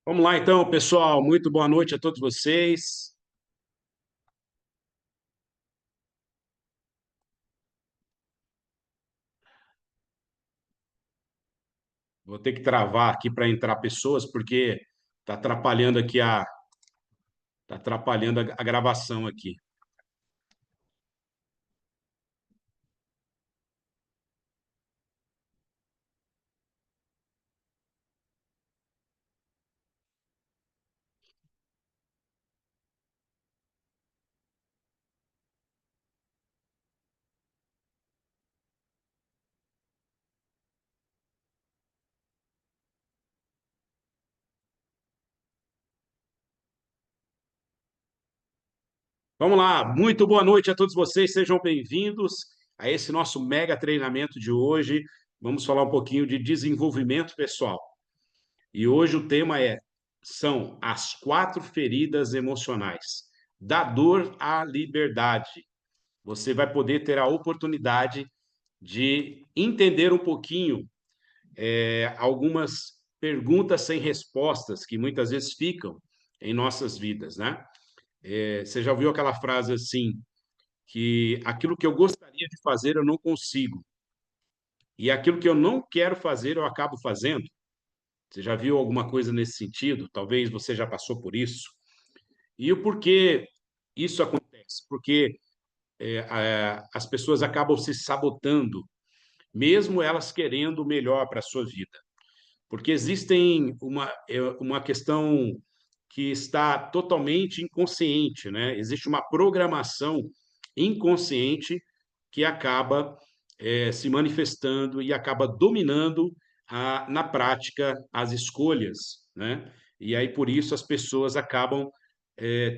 Vamos lá então, pessoal. Muito boa noite a todos vocês. Vou ter que travar aqui para entrar pessoas, porque está atrapalhando aqui tá atrapalhando a gravação aqui. Vamos lá. Muito boa noite a todos vocês. Sejam bem-vindos a esse nosso mega treinamento de hoje. Vamos falar um pouquinho de desenvolvimento pessoal. E hoje o tema são as 4 feridas emocionais, da dor à liberdade. Você vai poder ter a oportunidade de entender um pouquinho algumas perguntas sem respostas que muitas vezes ficam em nossas vidas, né? Você já ouviu aquela frase assim, que aquilo que eu gostaria de fazer eu não consigo, e aquilo que eu não quero fazer eu acabo fazendo? Você já viu alguma coisa nesse sentido? Talvez você já passou por isso. E o porquê isso acontece? Porque as pessoas acabam se sabotando, mesmo elas querendo o melhor para a sua vida. Porque existem uma questão que está totalmente inconsciente, né? Existe uma programação inconsciente que acaba se manifestando e acaba dominando na prática as escolhas, né? E aí por isso as pessoas acabam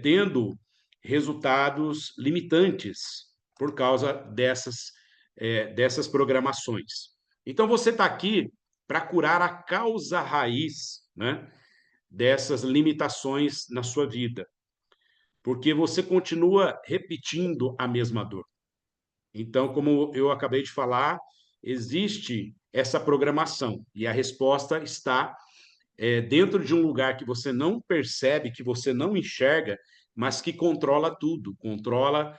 tendo resultados limitantes por causa dessas programações. Então você está aqui para curar a causa raiz, né, dessas limitações na sua vida, porque você continua repetindo a mesma dor. Então, como eu acabei de falar, existe essa programação e a resposta está dentro de um lugar que você não percebe, que você não enxerga, mas que controla tudo, controla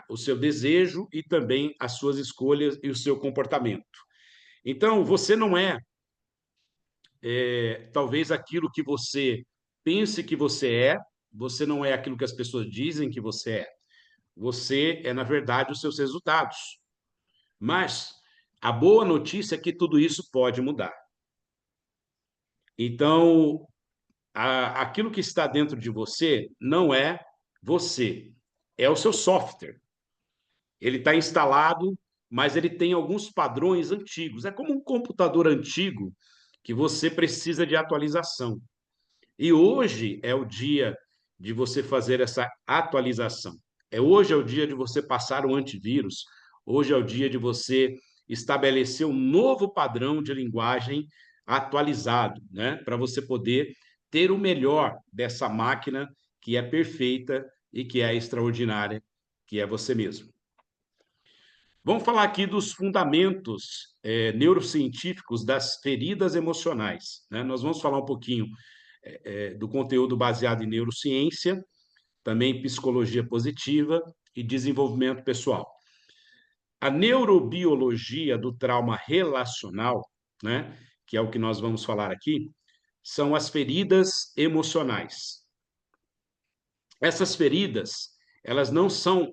o seu desejo e também as suas escolhas e o seu comportamento. Então, você não talvez aquilo que você pense que você não é aquilo que as pessoas dizem que você é. Você é, na verdade, os seus resultados. Mas a boa notícia é que tudo isso pode mudar. Então, aquilo que está dentro de você não é você, é o seu software. Ele está instalado, mas ele tem alguns padrões antigos. É como um computador antigo que você precisa de atualização. E hoje é o dia de você fazer essa atualização. Hoje é o dia de você passar o antivírus. Hoje é o dia de você estabelecer um novo padrão de linguagem atualizado, né? Para você poder ter o melhor dessa máquina que é perfeita e que é extraordinária, que é você mesmo. Vamos falar aqui dos fundamentos neurocientíficos das feridas emocionais, né? Nós vamos falar um pouquinho do conteúdo baseado em neurociência, também psicologia positiva e desenvolvimento pessoal. A neurobiologia do trauma relacional, né, que é o que nós vamos falar aqui, são as feridas emocionais. Essas feridas, elas não são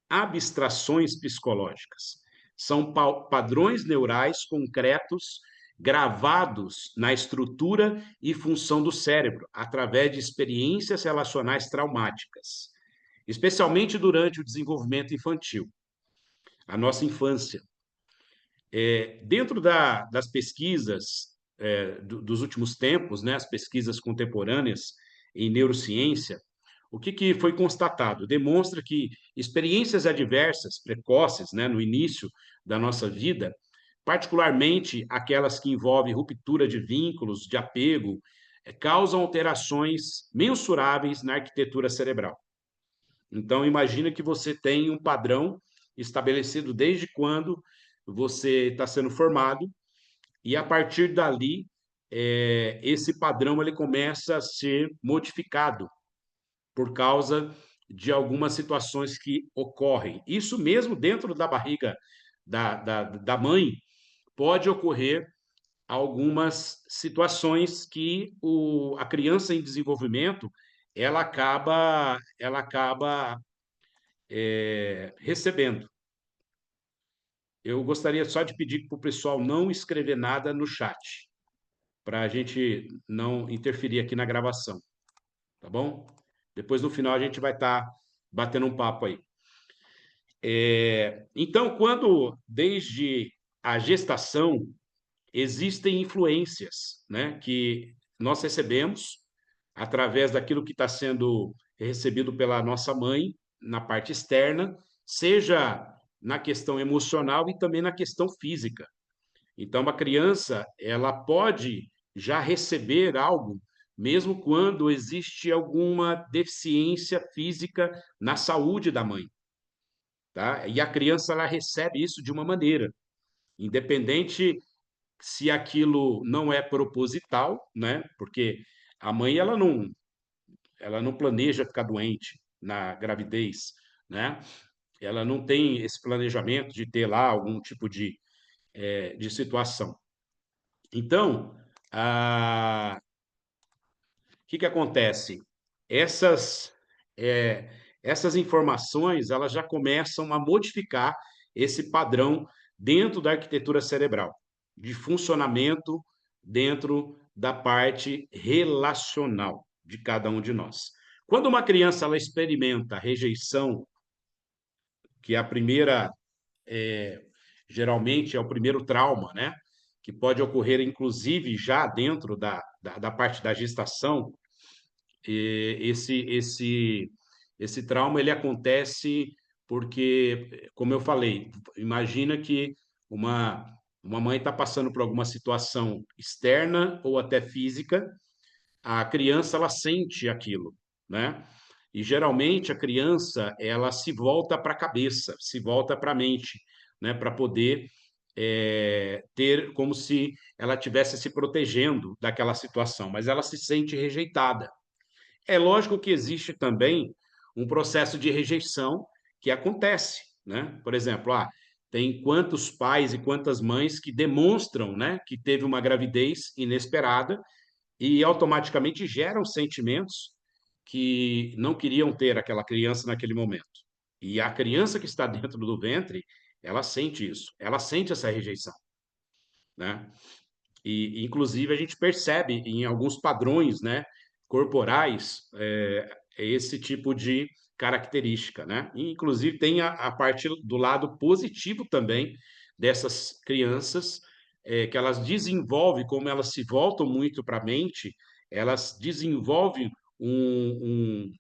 abstrações psicológicas, são padrões neurais concretos gravados na estrutura e função do cérebro através de experiências relacionais traumáticas, especialmente durante o desenvolvimento infantil, a nossa infância. Dentro das pesquisas dos últimos tempos, né, as pesquisas contemporâneas em neurociência, o que foi constatado? Demonstra que experiências adversas, precoces, né, no início da nossa vida, particularmente aquelas que envolvem ruptura de vínculos, de apego, causam alterações mensuráveis na arquitetura cerebral. Então, imagina que você tem um padrão estabelecido desde quando você está sendo formado, e a partir dali esse padrão ele começa a ser modificado por causa de algumas situações que ocorrem. Isso mesmo dentro da barriga da mãe, pode ocorrer algumas situações que a criança em desenvolvimento ela acaba recebendo. Eu gostaria só de pedir para o pessoal não escrever nada no chat, para a gente não interferir aqui na gravação, tá bom? Depois, no final, a gente vai estar batendo um papo aí. Então, quando desde a gestação existem influências, né, que nós recebemos através daquilo que está sendo recebido pela nossa mãe na parte externa, seja na questão emocional e também na questão física. Então, uma criança, ela pode já receber algo, mesmo quando existe alguma deficiência física na saúde da mãe, tá? E a criança, ela recebe isso de uma maneira, independente se aquilo não é proposital, né? Porque a mãe, ela não planeja ficar doente na gravidez, né? Ela não tem esse planejamento de ter lá algum tipo de situação. Então, o que acontece? Essas, é, essas informações elas já começam a modificar esse padrão dentro da arquitetura cerebral, de funcionamento dentro da parte relacional de cada um de nós. Quando uma criança ela experimenta rejeição, que é a primeira, é, geralmente é o primeiro trauma, né? Que pode ocorrer, inclusive, já dentro da parte da gestação, esse trauma ele acontece porque, como eu falei, imagina que uma mãe está passando por alguma situação externa ou até física, a criança ela sente aquilo, né? E geralmente a criança ela se volta para a cabeça, se volta para a mente, né? Para poder ter como se ela estivesse se protegendo daquela situação, mas ela se sente rejeitada. É lógico que existe também um processo de rejeição que acontece, né? Por exemplo, tem quantos pais e quantas mães que demonstram, né, que teve uma gravidez inesperada e automaticamente geram sentimentos que não queriam ter aquela criança naquele momento. E a criança que está dentro do ventre, ela sente isso, ela sente essa rejeição, né? E, inclusive, a gente percebe em alguns padrões, né, corporais, esse tipo de característica, né? E, inclusive, tem a parte do lado positivo também dessas crianças, que elas desenvolvem, como elas se voltam muito para a mente, elas desenvolvem um,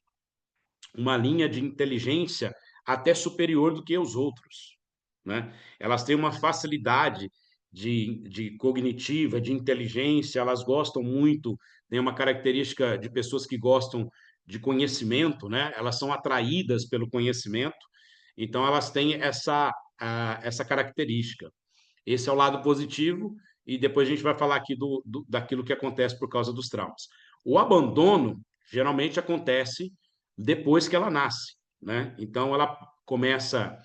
uma linha de inteligência até superior do que os outros, né? Elas têm uma facilidade de cognitiva, de inteligência, elas gostam muito, tem uma característica de pessoas que gostam de conhecimento, né? Elas são atraídas pelo conhecimento, então elas têm essa característica. Esse é o lado positivo, e depois a gente vai falar aqui daquilo que acontece por causa dos traumas. O abandono geralmente acontece depois que ela nasce, né? Então ela começa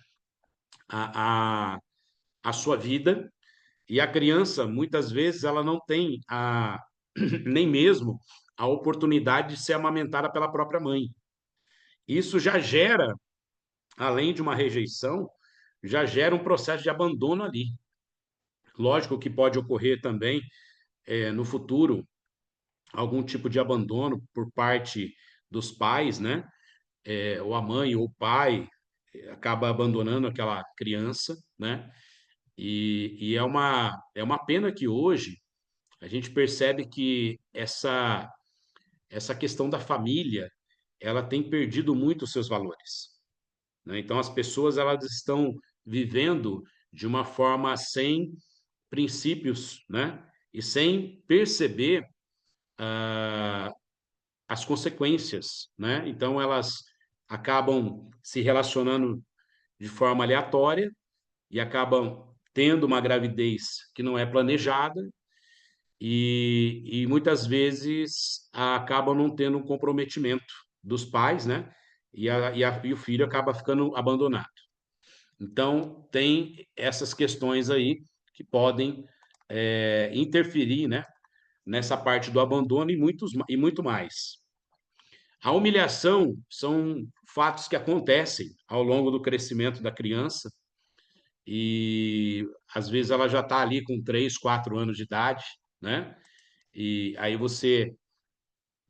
a, a, a sua vida e a criança, muitas vezes, ela não tem nem mesmo a oportunidade de ser amamentada pela própria mãe. Isso já gera, além de uma rejeição, já gera um processo de abandono ali. Lógico que pode ocorrer também, no futuro, algum tipo de abandono por parte dos pais, né? Ou a mãe ou o pai acaba abandonando aquela criança, né? E é uma pena que hoje a gente percebe que essa questão da família ela tem perdido muito os seus valores, né? Então as pessoas elas estão vivendo de uma forma sem princípios, né? E sem perceber as consequências, né? Então elas acabam se relacionando de forma aleatória e acabam tendo uma gravidez que não é planejada e muitas vezes acabam não tendo um comprometimento dos pais, né? E o filho acaba ficando abandonado. Então, tem essas questões aí que podem interferir, né, nessa parte do abandono e muito mais. A humilhação são fatos que acontecem ao longo do crescimento da criança e às vezes ela já está ali com 3, 4 anos de idade, né? E aí você,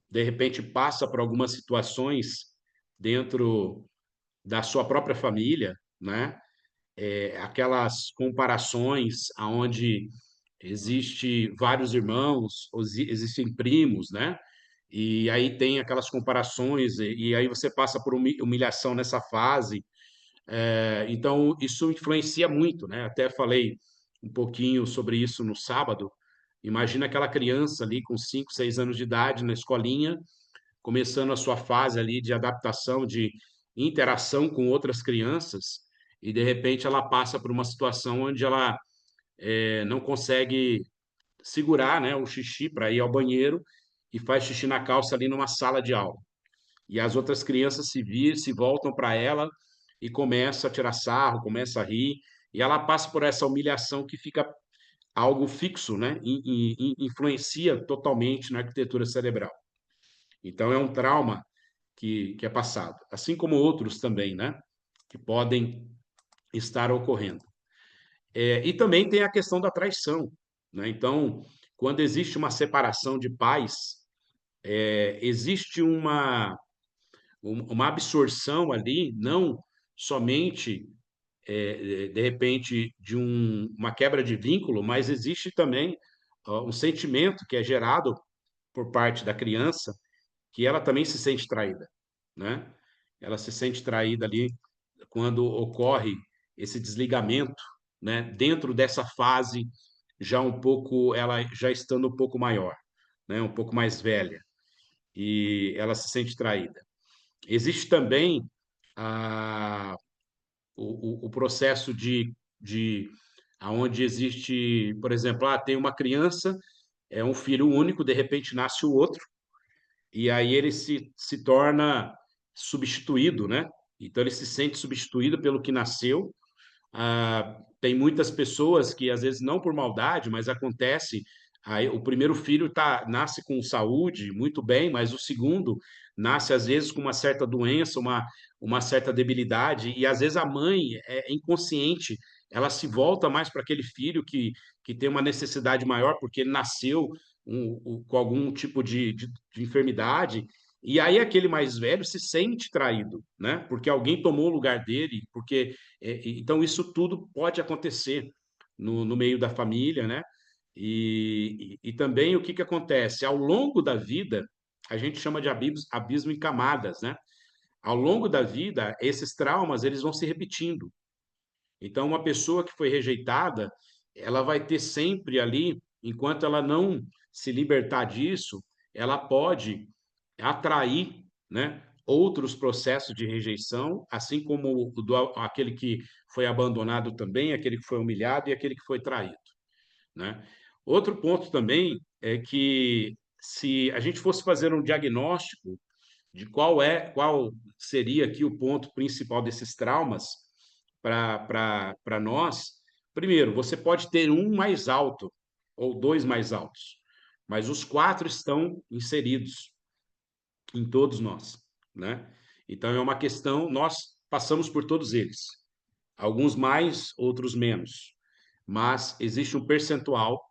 de repente, passa por algumas situações dentro da sua própria família, né? Aquelas comparações aonde existe vários irmãos, existem primos, né? E aí tem aquelas comparações, e aí você passa por humilhação nessa fase. Então, isso influencia muito, né? Até falei um pouquinho sobre isso no sábado. Imagina aquela criança ali com 5, 6 anos de idade na escolinha, começando a sua fase ali de adaptação, de interação com outras crianças, e de repente ela passa por uma situação onde ela não consegue segurar, né, o xixi para ir ao banheiro e faz xixi na calça ali numa sala de aula. E as outras crianças se voltam para ela e começam a tirar sarro, começam a rir, e ela passa por essa humilhação que fica algo fixo, né? Influencia totalmente na arquitetura cerebral. Então, é um trauma que é passado, assim como outros também, né? Que podem estar ocorrendo. E também tem a questão da traição, né? Então, quando existe uma separação de pais, existe uma absorção ali, não somente, de repente, de uma quebra de vínculo, mas existe também um sentimento que é gerado por parte da criança, que ela também se sente traída, né? Ela se sente traída ali quando ocorre esse desligamento, né? Dentro dessa fase, ela já estando um pouco maior, né? Um pouco mais velha, e ela se sente traída. Existe também a, o processo de aonde existe, por exemplo, tem uma criança, é um filho único, de repente nasce o outro, e aí ele se torna substituído, né? Então ele se sente substituído pelo que nasceu. Tem muitas pessoas que, às vezes, não por maldade, mas acontece. Aí, o primeiro filho nasce com saúde, muito bem, mas o segundo nasce, às vezes, com uma certa doença, uma certa debilidade, e às vezes a mãe é inconsciente, ela se volta mais para aquele filho que tem uma necessidade maior, porque ele nasceu com algum tipo de enfermidade, e aí aquele mais velho se sente traído, né? Porque alguém tomou o lugar dele, porque então, isso tudo pode acontecer no meio da família, né? E também o que, que acontece? Ao longo da vida, a gente chama de abismo em camadas, né? Ao longo da vida, esses traumas eles vão se repetindo. Então, uma pessoa que foi rejeitada, ela vai ter sempre ali, enquanto ela não se libertar disso, ela pode atrair, né, outros processos de rejeição, assim como aquele que foi abandonado também, aquele que foi humilhado e aquele que foi traído, né? Outro ponto também é que se a gente fosse fazer um diagnóstico de qual seria aqui o ponto principal desses traumas para nós, primeiro, você pode ter um mais alto ou dois mais altos, mas os quatro estão inseridos em todos nós, né? Então é uma questão, nós passamos por todos eles, alguns mais, outros menos, mas existe um percentual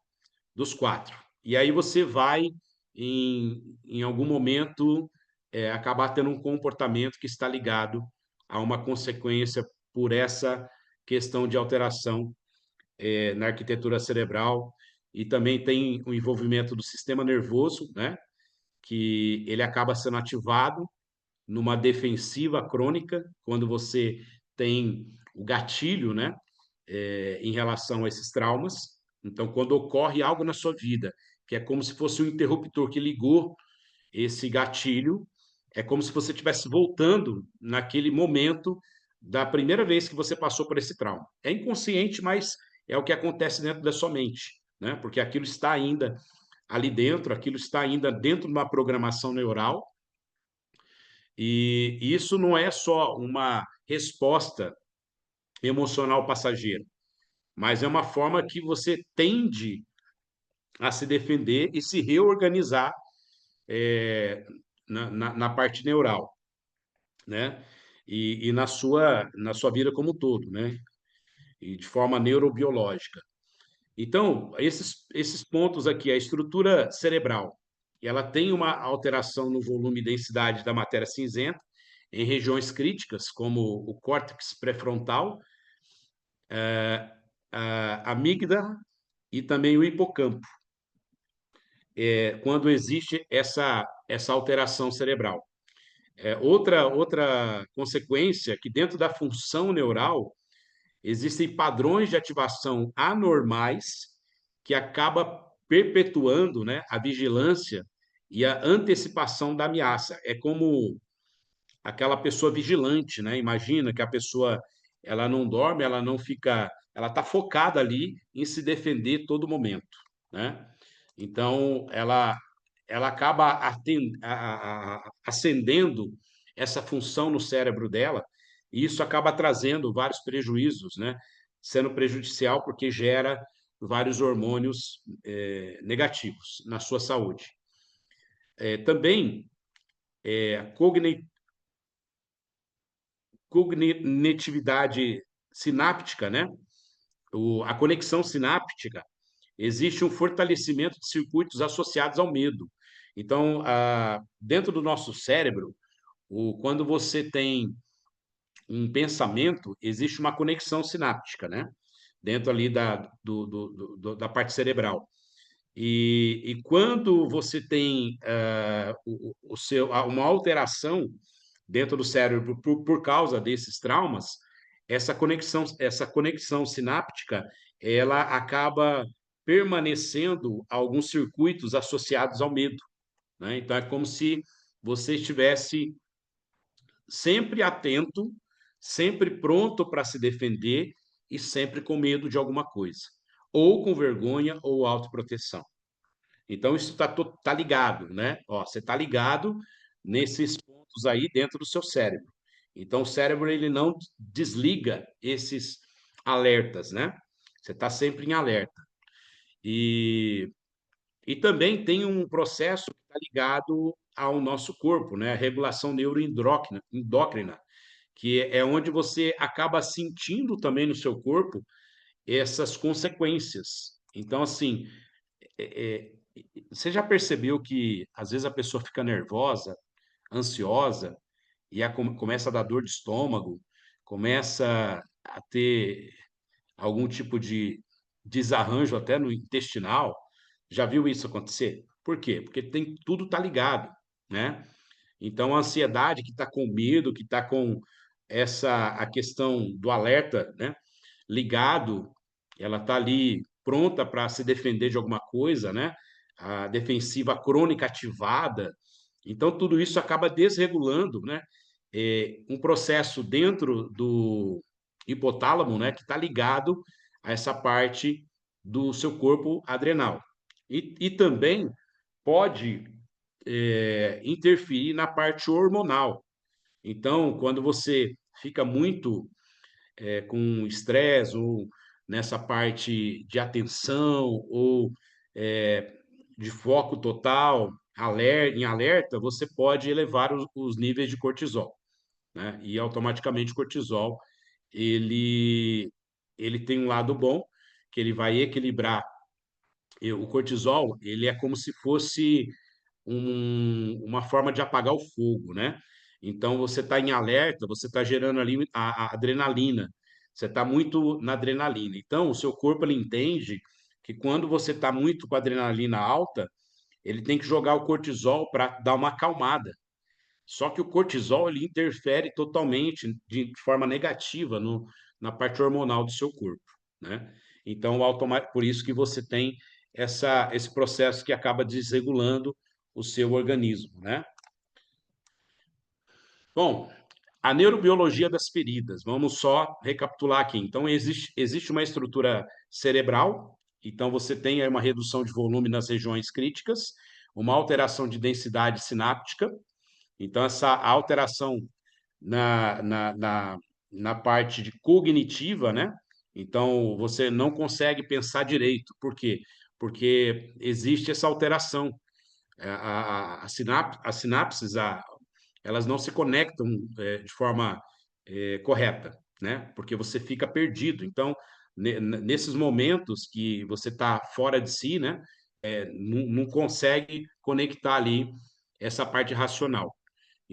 dos quatro. E aí você vai, em algum momento, acabar tendo um comportamento que está ligado a uma consequência por essa questão de alteração na arquitetura cerebral, e também tem o envolvimento do sistema nervoso, né? Que ele acaba sendo ativado numa defensiva crônica, quando você tem o gatilho, né, em relação a esses traumas. Então, quando ocorre algo na sua vida, que é como se fosse um interruptor que ligou esse gatilho, é como se você estivesse voltando naquele momento da primeira vez que você passou por esse trauma. É inconsciente, mas é o que acontece dentro da sua mente, né? Porque aquilo está ainda ali dentro, aquilo está ainda dentro de uma programação neural, e isso não é só uma resposta emocional passageira, mas é uma forma que você tende a se defender e se reorganizar na parte neural, né? E na sua vida como um todo, né? E de forma neurobiológica. Então, esses pontos aqui, a estrutura cerebral, ela tem uma alteração no volume e densidade da matéria cinzenta em regiões críticas, como o córtex pré-frontal, a amígdala e também o hipocampo, quando existe essa alteração cerebral. Outra consequência que dentro da função neural existem padrões de ativação anormais que acaba perpetuando, né, a vigilância e a antecipação da ameaça. É como aquela pessoa vigilante, né? Imagina que a pessoa ela não dorme, ela não fica, ela está focada ali em se defender todo momento, né? Então ela acaba acendendo essa função no cérebro dela e isso acaba trazendo vários prejuízos, né? Sendo prejudicial porque gera vários hormônios negativos na sua saúde. Também a cognitividade sináptica, né? A conexão sináptica, existe um fortalecimento de circuitos associados ao medo. Então, dentro do nosso cérebro, quando você tem um pensamento, existe uma conexão sináptica, né? Dentro ali da parte cerebral. E quando você tem uma alteração dentro do cérebro por causa desses traumas, essa conexão sináptica, ela acaba permanecendo alguns circuitos associados ao medo, né? Então é como se você estivesse sempre atento, sempre pronto para se defender e sempre com medo de alguma coisa, ou com vergonha ou autoproteção. Então, isso tá ligado, né? Ó, você está ligado nesses pontos aí dentro do seu cérebro. Então, o cérebro ele não desliga esses alertas, né? Você está sempre em alerta. E, e também tem um processo que está ligado ao nosso corpo, né? A regulação neuroendócrina, que é onde você acaba sentindo também no seu corpo essas consequências. Então, assim, é, você já percebeu que às vezes a pessoa fica nervosa, ansiosa, e começa a dar dor de estômago, começa a ter algum tipo de desarranjo até no intestinal? Já viu isso acontecer? Por quê? Porque tudo está ligado, né? Então, a ansiedade que está com medo, que está com a questão do alerta, né? Ligado, ela está ali pronta para se defender de alguma coisa, né? A defensiva crônica ativada. Então, tudo isso acaba desregulando, né? Um processo dentro do hipotálamo, né? Que está ligado a essa parte do seu corpo adrenal. E também pode interferir na parte hormonal. Então, quando você fica muito com estresse ou nessa parte de atenção ou é, de foco total, em alerta, você pode elevar os níveis de cortisol, né? E automaticamente o cortisol ele tem um lado bom que ele vai equilibrar. O cortisol ele é como se fosse uma forma de apagar o fogo, né? Então você está em alerta, você está gerando ali a adrenalina, você está muito na adrenalina. Então o seu corpo ele entende que quando você está muito com a adrenalina alta, ele tem que jogar o cortisol para dar uma acalmada. Só que o cortisol ele interfere totalmente de forma negativa na parte hormonal do seu corpo, né? Então, por isso que você tem esse processo que acaba desregulando o seu organismo, né? Bom, a neurobiologia das feridas, vamos só recapitular aqui. Então, existe uma estrutura cerebral, Então, você tem aí uma redução de volume nas regiões críticas, uma alteração de densidade sináptica. Então, essa alteração na, na, na, na parte de cognitiva, né? Então, você não consegue pensar direito. Por quê? Porque existe essa alteração. As sinapses, elas não se conectam de forma correta, né? Porque você fica perdido. Então, nesses momentos que você está fora de si, né? Não consegue conectar ali essa parte racional.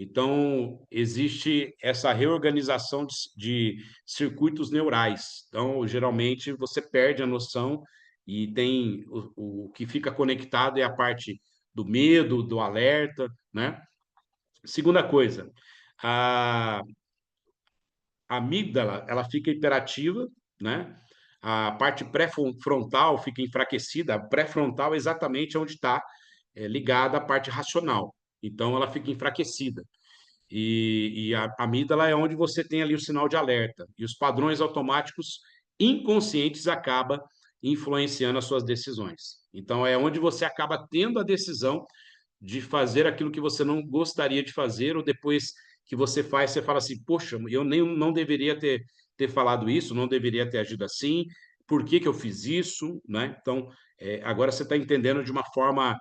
Então, existe essa reorganização de circuitos neurais. Então, geralmente, você perde a noção e tem o que fica conectado é a parte do medo, do alerta, né? Segunda coisa, a amígdala, ela fica hiperativa, né? A parte pré-frontal fica enfraquecida. A pré-frontal é exatamente onde está ligada a parte racional. Então, ela fica enfraquecida. E a amígdala é onde você tem ali o sinal de alerta. E os padrões automáticos inconscientes acabam influenciando as suas decisões. Então, é onde você acaba tendo a decisão de fazer aquilo que você não gostaria de fazer, ou depois que você faz, você fala assim, poxa, eu nem não deveria ter falado isso, não deveria ter agido assim, por que que eu fiz isso, né? Então, agora você está entendendo de uma forma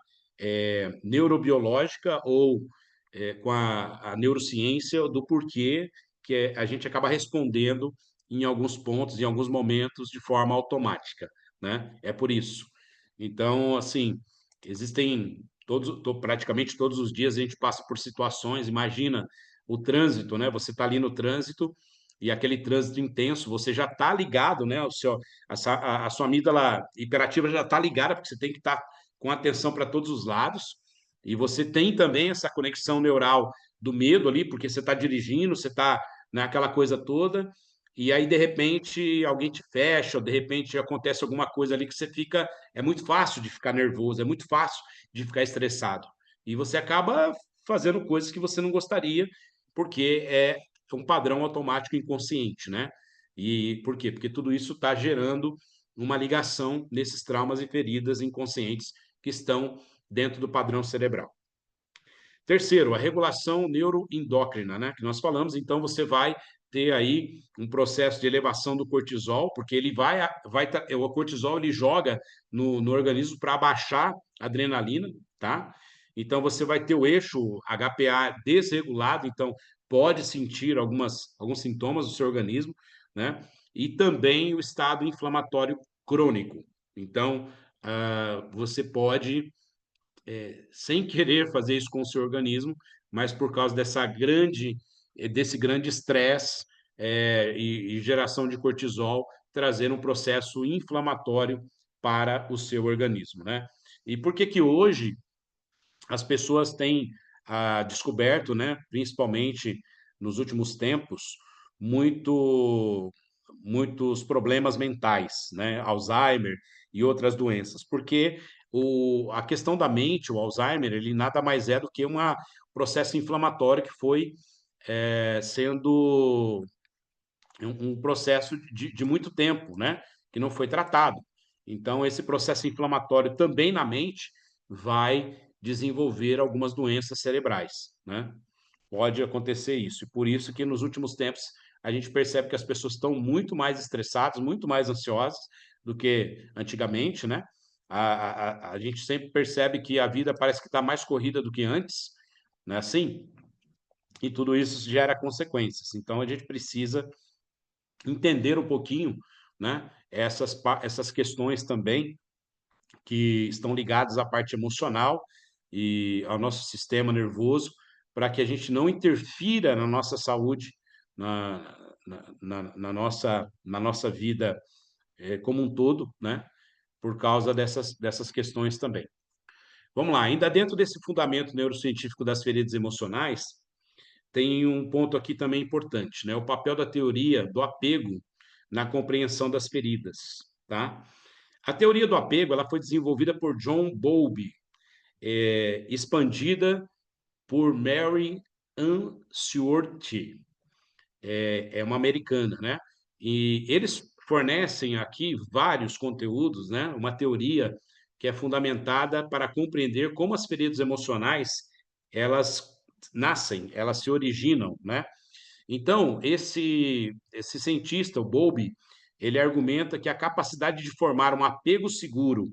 neurobiológica ou com a neurociência do porquê que a gente acaba respondendo em alguns pontos, em alguns momentos, de forma automática, né? É por isso. Então, assim, existem praticamente todos os dias a gente passa por situações, imagina o trânsito, né? Você está ali no trânsito e aquele trânsito intenso, você já está ligado, né? A sua amígdala hiperativa já está ligada, porque você tem que estar com atenção para todos os lados, e você tem também essa conexão neural do medo ali, porque você está dirigindo, você está naquela coisa toda, e aí de repente alguém te fecha, ou de repente acontece alguma coisa ali que você fica. É muito fácil de ficar nervoso, é muito fácil de ficar estressado. E você acaba fazendo coisas que você não gostaria, porque é um padrão automático inconsciente, né? E por quê? Porque tudo isso está gerando uma ligação nesses traumas e feridas inconscientes que estão dentro do padrão cerebral. Terceiro, a regulação neuroendócrina, né? Que nós falamos, então você vai ter aí um processo de elevação do cortisol, porque ele o cortisol ele joga no organismo para baixar a adrenalina, tá? Então você vai ter o eixo HPA desregulado, então pode sentir alguns sintomas do seu organismo, né? E também o estado inflamatório crônico. Então, você pode sem querer fazer isso com o seu organismo, mas por causa desse grande estresse e geração de cortisol, trazer um processo inflamatório para o seu organismo, né? E por que que hoje as pessoas têm descoberto, né, principalmente nos últimos tempos, muitos problemas mentais, né, Alzheimer e outras doenças, porque a questão da mente, o Alzheimer, ele nada mais é do que um processo inflamatório que foi sendo um processo de muito tempo, né, que não foi tratado. Então, esse processo inflamatório também na mente vai desenvolver algumas doenças cerebrais, né? Pode acontecer isso. E por isso que nos últimos tempos a gente percebe que as pessoas estão muito mais estressadas, muito mais ansiosas do que antigamente, né? A gente sempre percebe que a vida parece que está mais corrida do que antes, né? Assim, e tudo isso gera consequências. Então a gente precisa entender um pouquinho, né? Essas questões também que estão ligadas à parte emocional e ao nosso sistema nervoso, para que a gente não interfira na nossa saúde, na nossa vida como um todo, né? Por causa dessas questões também. Vamos lá, ainda dentro desse fundamento neurocientífico das feridas emocionais, tem um ponto aqui também importante, né? O papel da teoria do apego na compreensão das feridas, tá? A teoria do apego ela foi desenvolvida por John Bowlby, expandida por Mary Ann Seward, é uma americana, né? E eles fornecem aqui vários conteúdos, né? Uma teoria que é fundamentada para compreender como as feridas emocionais elas nascem, elas se originam, né? Então, esse cientista, o Bowlby, ele argumenta que a capacidade de formar um apego seguro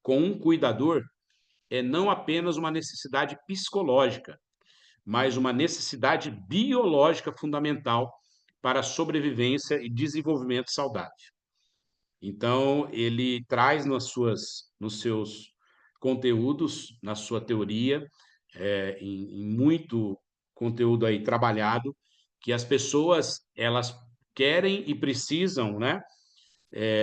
com um cuidador é não apenas uma necessidade psicológica, mas uma necessidade biológica fundamental para a sobrevivência e desenvolvimento saudável. Então, ele traz nos seus conteúdos, na sua teoria, em muito conteúdo aí trabalhado, que as pessoas elas querem e precisam, né,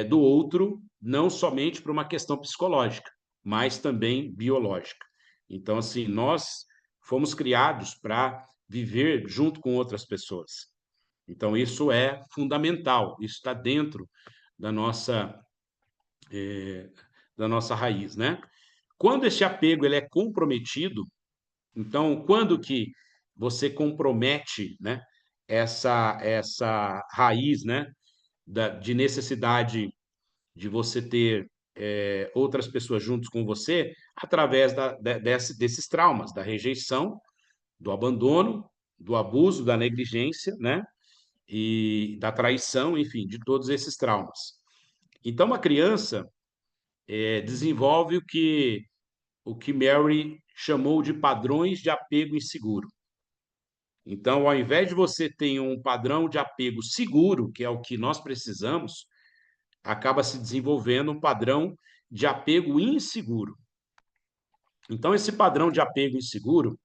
do outro, não somente por uma questão psicológica, mas também biológica. Então, assim, nós fomos criados para viver junto com outras pessoas. Então, isso é fundamental, isso está dentro da nossa, eh, da nossa raiz, né? Quando esse apego ele é comprometido, então, quando que você compromete, né, essa raiz, né, de necessidade de você ter outras pessoas juntos com você através desses traumas, da rejeição, do abandono, do abuso, da negligência, né? E da traição, enfim, de todos esses traumas. Então, uma criança desenvolve o que Mary chamou de padrões de apego inseguro. Então, ao invés de você ter um padrão de apego seguro, que é o que nós precisamos, acaba se desenvolvendo um padrão de apego inseguro. Então, esse padrão de apego inseguro,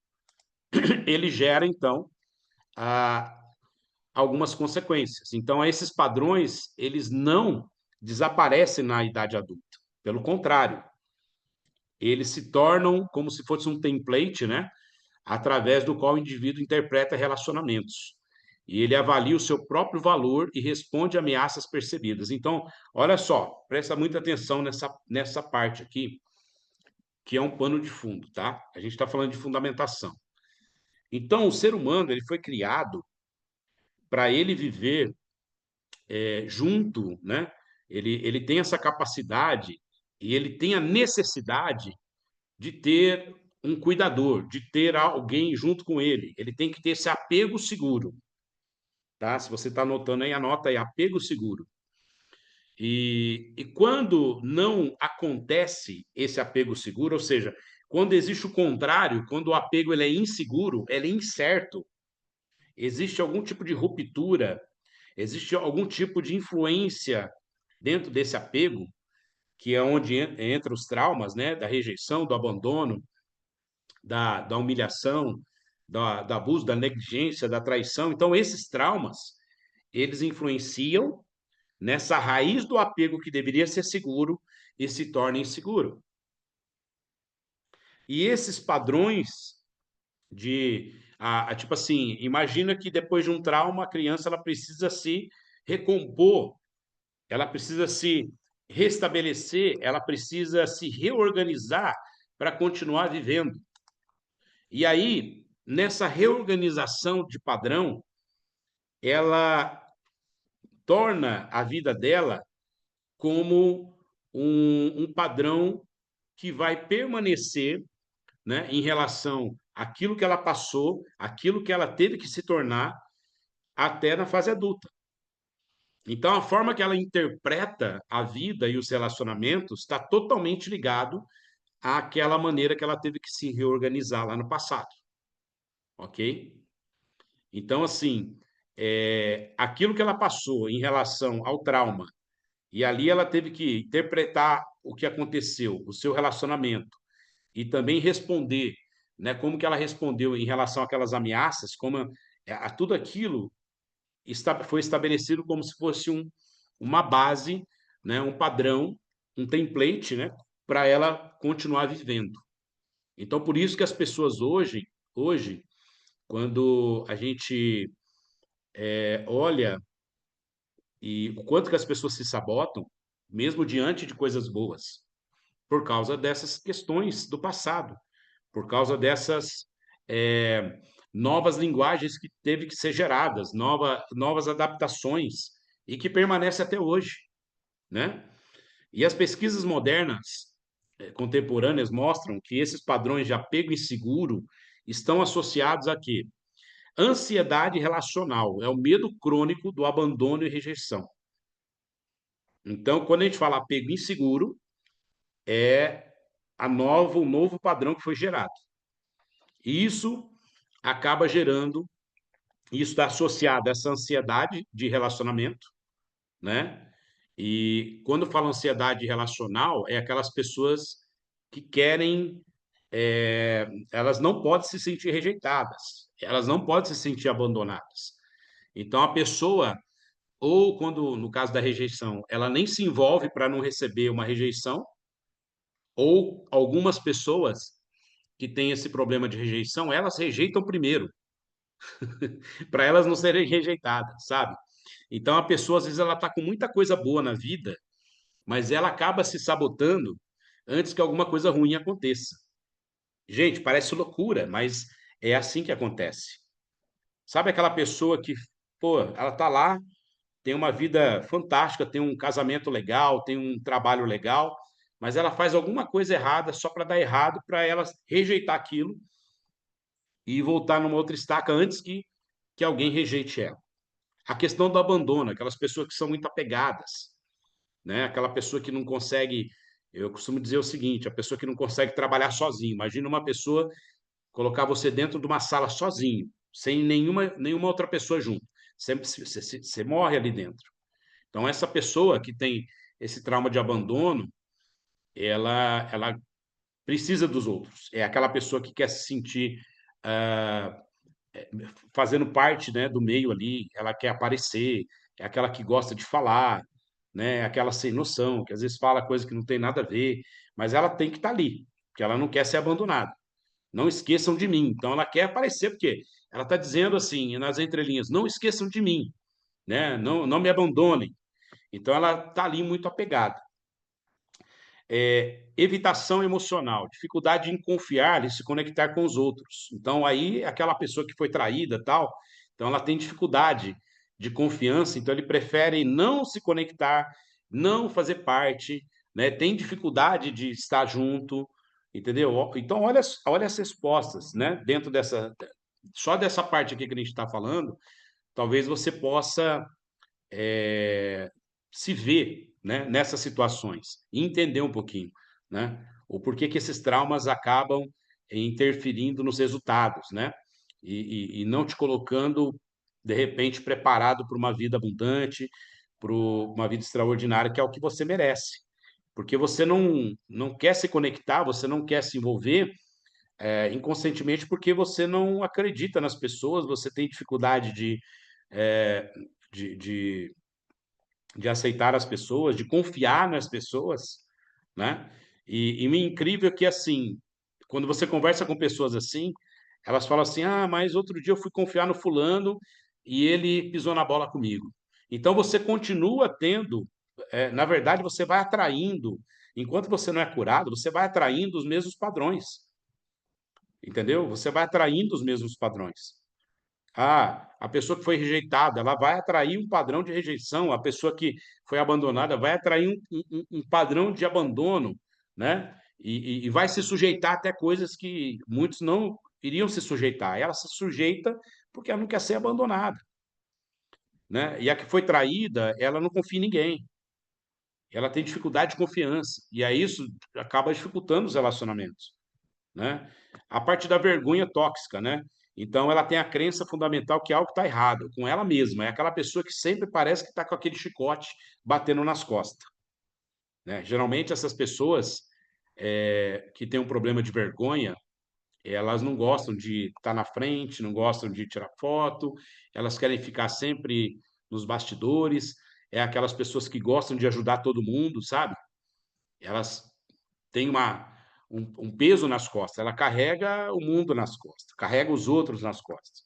ele gera, então, algumas consequências. Então, esses padrões, eles não desaparecem na idade adulta. Pelo contrário, eles se tornam como se fosse um template, né? Através do qual o indivíduo interpreta relacionamentos. E ele avalia o seu próprio valor e responde a ameaças percebidas. Então, olha só, presta muita atenção nessa parte aqui, que é um pano de fundo, tá? A gente está falando de fundamentação. Então, o ser humano ele foi criado para ele viver junto, né? Ele tem essa capacidade e ele tem a necessidade de ter um cuidador, de ter alguém junto com ele. Ele tem que ter esse apego seguro, tá? Se você está anotando aí, anota aí, apego seguro. E quando não acontece esse apego seguro, ou seja, quando existe o contrário, quando o apego ele é inseguro, ele é incerto, existe algum tipo de ruptura, existe algum tipo de influência dentro desse apego, que é onde entra os traumas, né, da rejeição, do abandono, da humilhação, do abuso, da negligência, da traição. Então, esses traumas, eles influenciam nessa raiz do apego que deveria ser seguro e se torna inseguro. E esses padrões tipo assim, imagina que depois de um trauma, a criança ela precisa se recompor, ela precisa se restabelecer, ela precisa se reorganizar para continuar vivendo. E aí, nessa reorganização de padrão, ela torna a vida dela como um padrão que vai permanecer, né, em relação àquilo que ela passou, aquilo que ela teve que se tornar até na fase adulta. Então, a forma que ela interpreta a vida e os relacionamentos está totalmente ligado àquela maneira que ela teve que se reorganizar lá no passado, ok? Então, assim, aquilo que ela passou em relação ao trauma, e ali ela teve que interpretar o que aconteceu, o seu relacionamento, e também responder, né, como que ela respondeu em relação àquelas ameaças, como tudo aquilo foi estabelecido como se fosse uma base, né, um padrão, um template, né, para ela continuar vivendo. Então, por isso que as pessoas hoje, quando a gente olha e o quanto que as pessoas se sabotam, mesmo diante de coisas boas, por causa dessas questões do passado, por causa dessas novas linguagens que teve que ser geradas, novas adaptações e que permanece até hoje, né? E as pesquisas modernas, contemporâneas, mostram que esses padrões de apego inseguro estão associados a quê? Ansiedade relacional, é o medo crônico do abandono e rejeição. Então, quando a gente fala apego inseguro, é o novo padrão que foi gerado. E isso acaba gerando, isso está associado a essa ansiedade de relacionamento, né? E quando falo ansiedade relacional, é aquelas pessoas que querem, elas não podem se sentir rejeitadas, elas não podem se sentir abandonadas. Então a pessoa, ou quando, no caso da rejeição, ela nem se envolve para não receber uma rejeição, ou algumas pessoas que têm esse problema de rejeição, elas rejeitam primeiro, para elas não serem rejeitadas, sabe? Então a pessoa, às vezes, ela está com muita coisa boa na vida, mas ela acaba se sabotando antes que alguma coisa ruim aconteça. Gente, parece loucura, mas é assim que acontece. Sabe aquela pessoa que, pô, ela tá lá, tem uma vida fantástica, tem um casamento legal, tem um trabalho legal, mas ela faz alguma coisa errada só para dar errado, para ela rejeitar aquilo e voltar numa outra estaca antes que alguém rejeite ela. A questão do abandono, aquelas pessoas que são muito apegadas, né? Aquela pessoa que não consegue. Eu costumo dizer o seguinte: a pessoa que não consegue trabalhar sozinho. Imagina uma pessoa colocar você dentro de uma sala sozinho, sem nenhuma outra pessoa junto. Sempre você morre ali dentro. Então, essa pessoa que tem esse trauma de abandono, ela precisa dos outros. É aquela pessoa que quer se sentir ah, fazendo parte, né, do meio ali, ela quer aparecer, é aquela que gosta de falar, né, é aquela sem noção, que às vezes fala coisa que não tem nada a ver, mas ela tem que estar ali, porque ela não quer ser abandonada. Não esqueçam de mim. Então ela quer aparecer, porque ela está dizendo assim, nas entrelinhas, não esqueçam de mim, né? Não me abandonem. Então ela está ali muito apegada. Evitação emocional, dificuldade em confiar e se conectar com os outros. Então aí aquela pessoa que foi traída, tal, então ela tem dificuldade de confiança, então ele prefere não se conectar, não fazer parte, né? Tem dificuldade de estar junto, entendeu? Então olha as respostas, né? Dentro dessa, só dessa parte aqui que a gente está falando, talvez você possa se ver, né, nessas situações e entender um pouquinho, né, o porquê que esses traumas acabam interferindo nos resultados, né, e não te colocando de repente preparado para uma vida abundante, para uma vida extraordinária, que é o que você merece, porque você não quer se conectar, você não quer se envolver inconscientemente porque você não acredita nas pessoas, você tem dificuldade é, de, de de aceitar as pessoas, de confiar nas pessoas, né? E o incrível é que, assim, quando você conversa com pessoas assim, elas falam assim: ah, mas outro dia eu fui confiar no fulano e ele pisou na bola comigo. Então você continua tendo, na verdade, você vai atraindo, enquanto você não é curado, você vai atraindo os mesmos padrões, entendeu? Você vai atraindo os mesmos padrões. Ah, a pessoa que foi rejeitada, ela vai atrair um padrão de rejeição, a pessoa que foi abandonada vai atrair um padrão de abandono, né? E vai se sujeitar até coisas que muitos não iriam se sujeitar. Ela se sujeita porque ela não quer ser abandonada, né? E a que foi traída, ela não confia em ninguém. Ela tem dificuldade de confiança. E aí isso acaba dificultando os relacionamentos, né? A parte da vergonha tóxica, né? Então ela tem a crença fundamental que algo está errado com ela mesma. É aquela pessoa que sempre parece que está com aquele chicote batendo nas costas, né? Geralmente essas pessoas que têm um problema de vergonha, elas não gostam de estar na frente, não gostam de tirar foto, elas querem ficar sempre nos bastidores. É aquelas pessoas que gostam de ajudar todo mundo, sabe? Elas têm um peso nas costas, ela carrega o mundo nas costas, carrega os outros nas costas,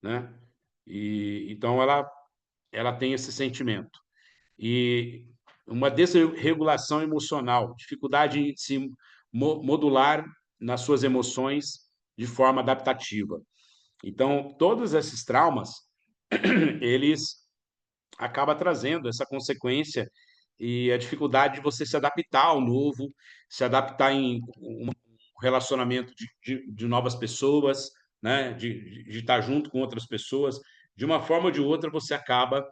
né? E então ela tem esse sentimento. E uma desregulação emocional, dificuldade em se modular nas suas emoções de forma adaptativa. Então, todos esses traumas, eles acaba trazendo essa consequência e a dificuldade de você se adaptar ao novo, se adaptar em um relacionamento de novas pessoas, né? De estar junto com outras pessoas. De uma forma ou de outra, você acaba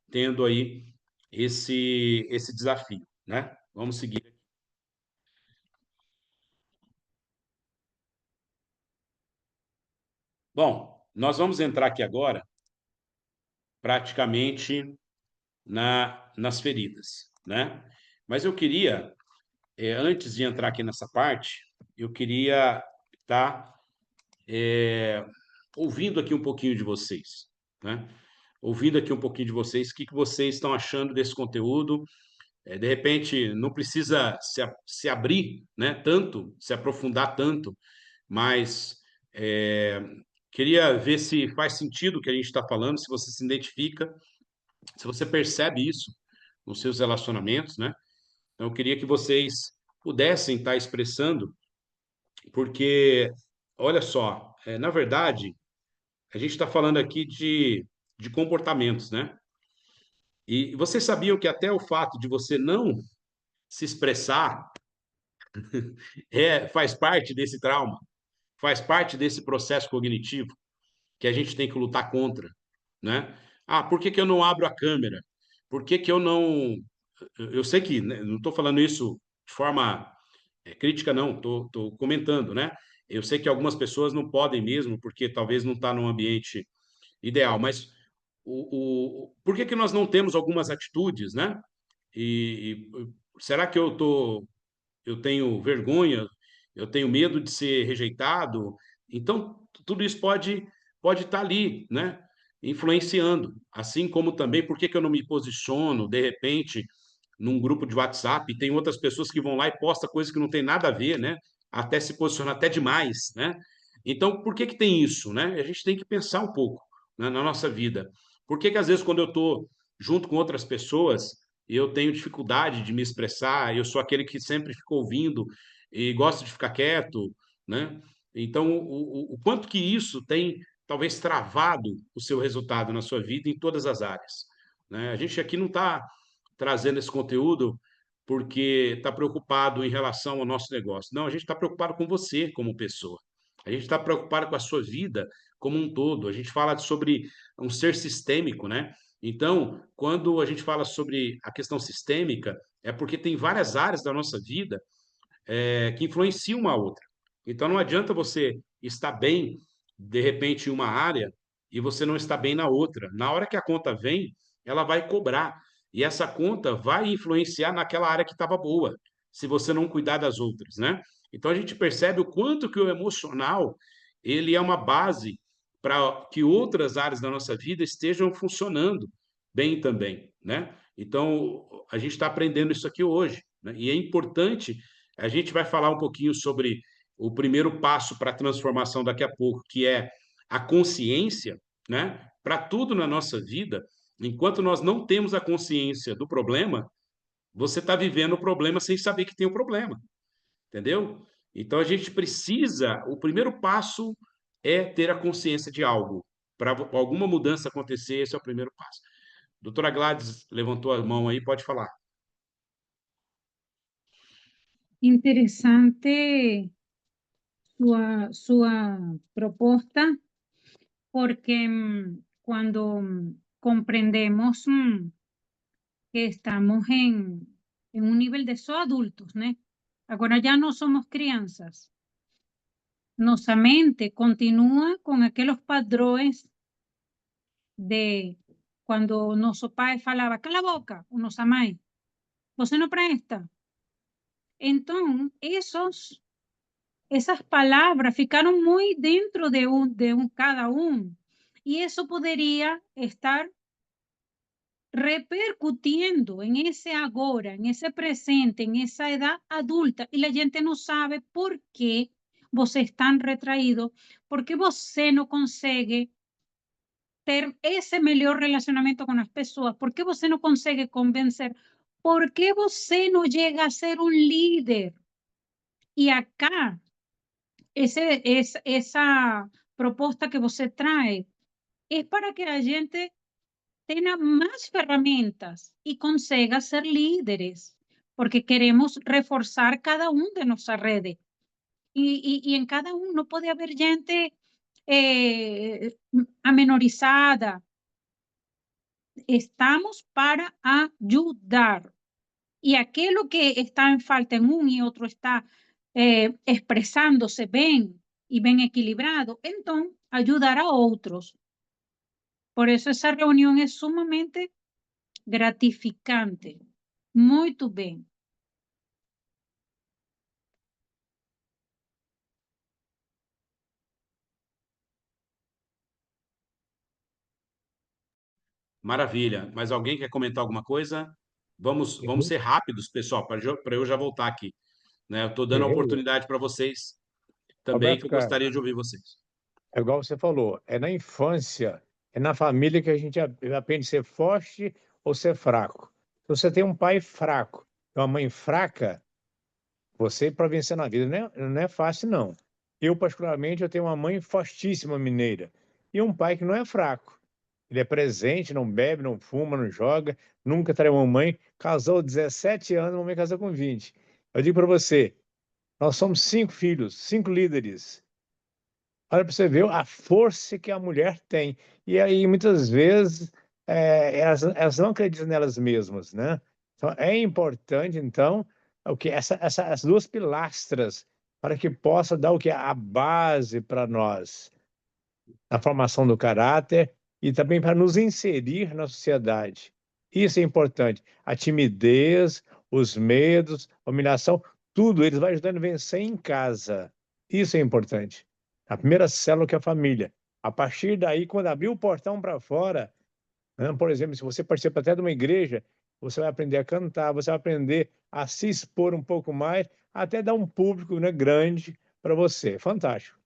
tendo aí esse desafio, né? Vamos seguir. Bom, nós vamos entrar aqui agora praticamente nas feridas, né? Mas eu queria, antes de entrar aqui nessa parte, eu queria estar ouvindo aqui um pouquinho de vocês, né? Ouvindo aqui um pouquinho de vocês, o que que vocês estão achando desse conteúdo. De repente, não precisa se abrir, né, tanto, se aprofundar tanto, mas é, queria ver se faz sentido o que a gente está falando, se você se identifica, se você percebe isso nos seus relacionamentos, né? Então, eu queria que vocês pudessem estar expressando, porque, olha só, na verdade, a gente está falando aqui de comportamentos, né? E vocês sabiam que até o fato de você não se expressar faz parte desse trauma, faz parte desse processo cognitivo que a gente tem que lutar contra, né? Ah, por que que eu não abro a câmera? Por que que eu não... Eu sei que, né, não estou falando isso de forma crítica, não, estou comentando, né? Eu sei que algumas pessoas não podem mesmo, porque talvez não está num ambiente ideal, mas por que que nós não temos algumas atitudes, né? Será que eu tenho vergonha, eu tenho medo de ser rejeitado? Então, tudo isso pode estar ali, né? Influenciando. Assim como também, por que que eu não me posiciono, de repente, num grupo de WhatsApp, e tem outras pessoas que vão lá e postam coisas que não tem nada a ver, né? Até se posicionar até demais, né? Então, por que que tem isso, né? A gente tem que pensar um pouco, né, na nossa vida. Por que que às vezes quando eu estou junto com outras pessoas, eu tenho dificuldade de me expressar, eu sou aquele que sempre fica ouvindo e gosta de ficar quieto, né? Então, o quanto que isso tem talvez travado o seu resultado na sua vida em todas as áreas, né? A gente aqui não está trazendo esse conteúdo porque está preocupado em relação ao nosso negócio. Não, a gente está preocupado com você como pessoa. A gente está preocupado com a sua vida como um todo. A gente fala sobre um ser sistêmico, né? Então, quando a gente fala sobre a questão sistêmica, é porque tem várias áreas da nossa vida que influenciam uma outra. Então, não adianta você estar bem, de repente, em uma área e você não estar bem na outra. Na hora que a conta vem, ela vai cobrar. E essa conta vai influenciar naquela área que estava boa, se você não cuidar das outras, né? Então, a gente percebe o quanto que o emocional ele é uma base para que outras áreas da nossa vida estejam funcionando bem também, né? Então, a gente está aprendendo isso aqui hoje, né? E é importante, a gente vai falar um pouquinho sobre o primeiro passo para a transformação daqui a pouco, que é a consciência, né? Para tudo na nossa vida, enquanto nós não temos a consciência do problema, você está vivendo o problema sem saber que tem o problema, entendeu? Então a gente precisa, o primeiro passo é ter a consciência de algo. Para alguma mudança acontecer, esse é o primeiro passo. Doutora Gladys levantou a mão aí, pode falar. Interesante su propuesta porque cuando comprendemos que estamos en un nivel de so adultos, ¿no? Ahora ya no somos crianzas. Nuestra mente continúa con aquellos padrões de cuando nuestro pai falava, cala a boca, o nossa mãe, você não presta. Então, esas palabras ficaron muy dentro de cada uno. Y eso podría estar repercutiendo en ese agora, en ese presente, en esa edad adulta. Y la gente no sabe por qué você es tan retraído, por qué você no consegue ter ese mejor relacionamiento con las personas, por qué você no consegue convencer, por qué você no llega a ser un líder. Y acá esa proposta que você trae es para que a gente tenga más ferramentas y consiga ser líderes, porque queremos reforzar cada una de nuestras redes. Y en cada uno puede haber gente amenorizada. Estamos para ayudar. Y aquello que está en falta en un y otro está expresándose bien equilibrado, entonces ayudar a otros. Por eso esa reunión es sumamente gratificante. Muito bem. Maravilha. Mais alguém quer comentar alguma coisa? Vamos ser rápidos, pessoal, para eu já voltar aqui, né? Eu estou dando a Beleza. oportunidade para vocês também, que Roberto eu Carlos, gostaria de ouvir vocês. é igual você falou, é na infância, é na família que a gente aprende a ser forte ou ser fraco. Se você tem um pai fraco e uma mãe fraca, você, para vencer na vida, não é fácil, não. Eu, particularmente, eu tenho uma mãe fortíssima mineira e um pai que não é fraco. Ele é presente, não bebe, não fuma, não joga, nunca traiu uma mãe, casou 17 anos, a mamãe casou com 20. Eu digo para você, nós somos 5 filhos, 5 líderes. Olha para você ver a força que a mulher tem. E aí, muitas vezes, elas não acreditam nelas mesmas, né? Então, é importante, então, o que essas duas pilastras para que possa dar o que a base para nós, na formação do caráter e também para nos inserir na sociedade. Isso é importante. A timidez, os medos, a humilhação, tudo eles vai ajudando a vencer em casa. Isso é importante. A primeira célula que é a família. A partir daí, quando abrir o portão para fora, né, por exemplo, se você participa até de uma igreja, você vai aprender a cantar, você vai aprender a se expor um pouco mais, até dar um público, né, grande para você. Fantástico.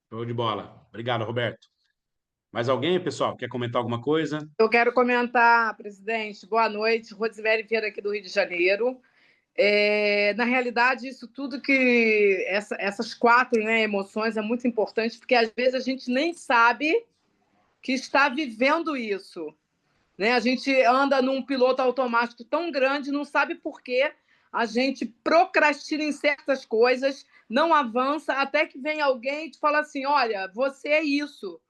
Show de bola. Obrigado, Roberto. Mais alguém, pessoal, quer comentar alguma coisa? Eu quero comentar, presidente. Boa noite. Rosivere Vieira, aqui do Rio de Janeiro. Na realidade, isso tudo que... essas 4, né, emoções é muito importante, porque às vezes a gente nem sabe que está vivendo isso. Né? A gente anda num piloto automático tão grande, não sabe por quê. A gente procrastina em certas coisas, não avança, até que vem alguém e te fala assim, olha, você é isso.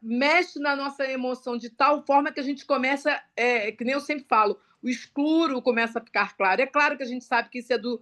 Mexe na nossa emoção de tal forma que a gente começa, que nem eu sempre falo, o escuro começa a ficar claro. É claro que a gente sabe que isso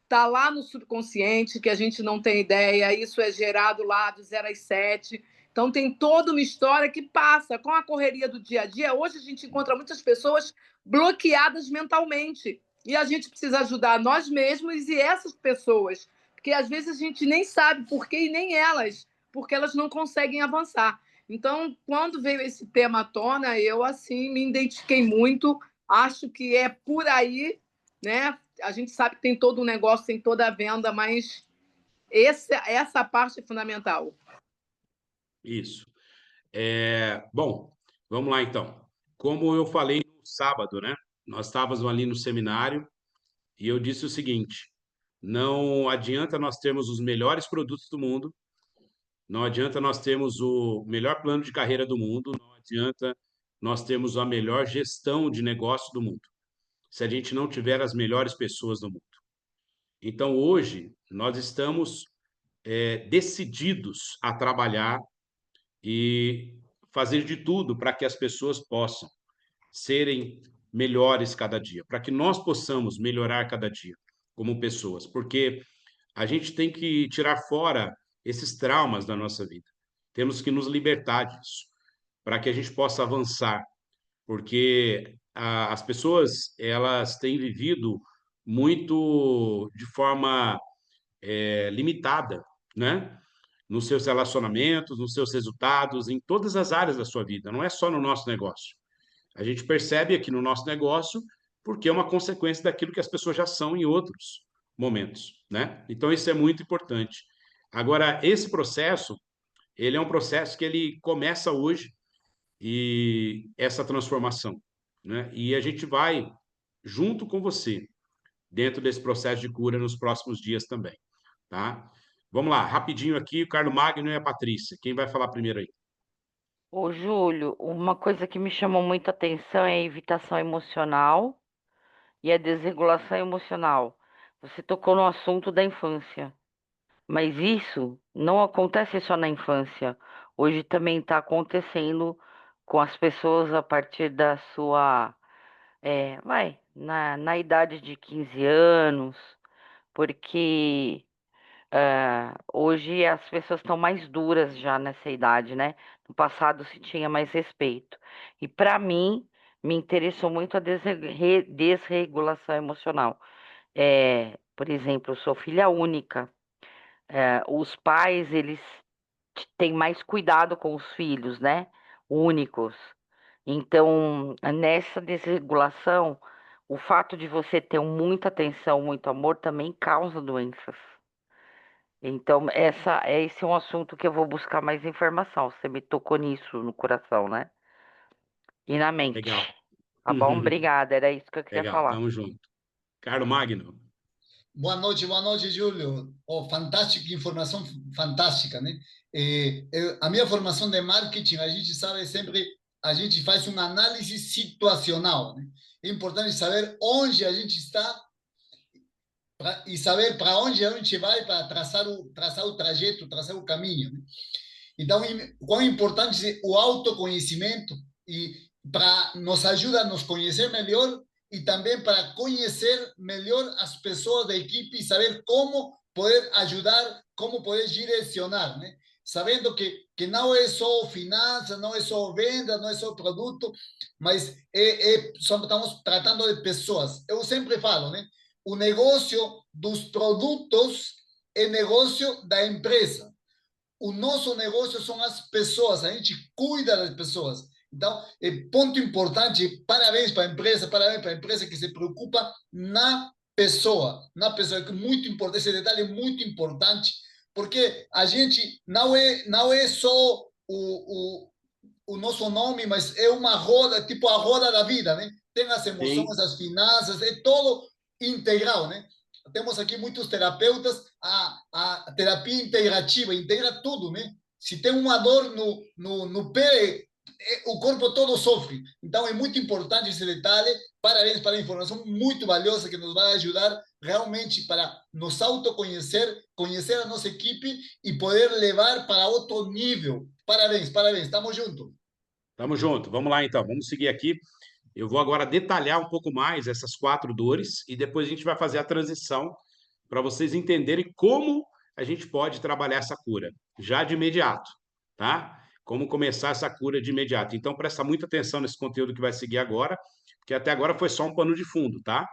tá lá no subconsciente, que a gente não tem ideia, isso é gerado lá do 0 às 7. Então, tem toda uma história que passa com a correria do dia a dia. Hoje, a gente encontra muitas pessoas bloqueadas mentalmente. E a gente precisa ajudar nós mesmos e essas pessoas. Porque, às vezes, a gente nem sabe por quê e nem elas, porque elas não conseguem avançar. Então, quando veio esse tema à tona, eu, assim, me identifiquei muito. Acho que é por aí, né? A gente sabe que tem todo um negócio, tem toda a venda, mas essa parte é fundamental. Isso. Bom, vamos lá, então. Como eu falei no sábado, né? Nós estávamos ali no seminário e eu disse o seguinte, não adianta nós termos os melhores produtos do mundo, não adianta nós termos o melhor plano de carreira do mundo, não adianta nós termos a melhor gestão de negócio do mundo, se a gente não tiver as melhores pessoas do mundo. Então, hoje, nós estamos decididos a trabalhar e fazer de tudo para que as pessoas possam serem melhores cada dia, para que nós possamos melhorar cada dia como pessoas, porque a gente tem que tirar fora esses traumas da nossa vida. Temos que nos libertar disso, para que a gente possa avançar, porque as pessoas, elas têm vivido muito de forma limitada, né? Nos seus relacionamentos, nos seus resultados, em todas as áreas da sua vida, não é só no nosso negócio. A gente percebe aqui no nosso negócio porque é uma consequência daquilo que as pessoas já são em outros momentos, né? Então, isso é muito importante. Agora, esse processo, ele é um processo que ele começa hoje e essa transformação, né? E a gente vai junto com você dentro desse processo de cura nos próximos dias também, tá? Vamos lá, rapidinho aqui, o Carlos Magno e a Patrícia. Quem vai falar primeiro aí? Ô, Júlio, uma coisa que me chamou muita atenção é a evitação emocional e a desregulação emocional. Você tocou no assunto da infância, mas isso não acontece só na infância. Hoje também está acontecendo com as pessoas a partir da sua, na idade de 15 anos, porque hoje as pessoas estão mais duras já nessa idade, né? No passado se tinha mais respeito. E para mim, me interessou muito a desregulação emocional. Por exemplo, eu sou filha única. Os pais, eles têm mais cuidado com os filhos, né? Únicos. Então, nessa desregulação, o fato de você ter muita atenção, muito amor, também causa doenças. Então, esse é um assunto que eu vou buscar mais informação. Você me tocou nisso no coração, né? E na mente. Legal. Tá bom? Obrigada. Era isso que eu queria Legal, falar. tamo junto. Carlos Magno. Boa noite, Júlio. Oh, fantástica informação, fantástica, né? A minha formação de marketing, a gente sabe sempre, a gente faz uma análise situacional, né? É importante saber onde a gente está e saber para onde a gente vai para traçar o trajeto, traçar o caminho, né? Então, quão importante é o autoconhecimento e para nos ajuda a nos conhecer melhor e também para conhecer melhor as pessoas da equipe e saber como poder ajudar, como poder direcionar, né? Sabendo que não é só finanças, não é só venda, não é só produto, mas estamos tratando de pessoas. Eu sempre falo, né? O negócio dos produtos é negócio da empresa. O nosso negócio são as pessoas, a gente cuida das pessoas. Então, ponto importante, parabéns para a empresa que se preocupa na pessoa, que é muito importante, esse detalhe é muito importante, porque a gente não é só o nosso nome, mas é uma roda, tipo a roda da vida, né? Tem as emoções, Sim. as finanças, é todo integral, né? Temos aqui muitos terapeutas, a terapia integrativa, integra tudo, né? Se tem uma dor no pé, o corpo todo sofre. Então é muito importante esse detalhe. Parabéns para a informação muito valiosa que nos vai ajudar realmente para nos autoconhecer, conhecer a nossa equipe e poder levar para outro nível. Parabéns, parabéns. Estamos juntos. Tamo junto. Vamos lá, então. Vamos seguir aqui. Eu vou agora detalhar um pouco mais essas 4 dores e depois a gente vai fazer a transição para vocês entenderem como a gente pode trabalhar essa cura já de imediato, tá? Como começar essa cura de imediato. Então, presta muita atenção nesse conteúdo que vai seguir agora, porque até agora foi só um pano de fundo, tá?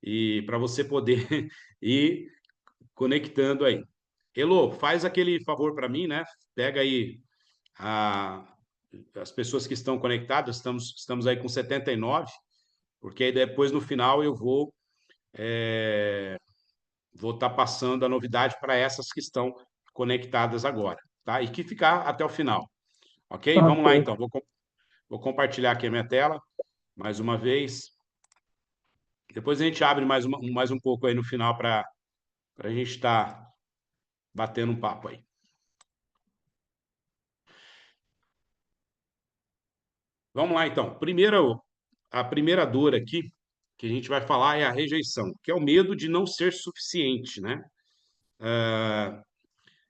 E para você poder ir conectando aí. Elô, faz aquele favor para mim, né? Pega aí as pessoas que estão conectadas, estamos aí com 79, porque aí depois no final eu vou estar passando a novidade para essas que estão conectadas agora, tá? E que ficar até o final, ok? Vamos lá então, vou compartilhar aqui a minha tela mais uma vez. Depois a gente abre mais um pouco aí no final para a gente estar batendo um papo aí. Vamos lá então. A primeira dor aqui que a gente vai falar é a rejeição, que é o medo de não ser suficiente, né?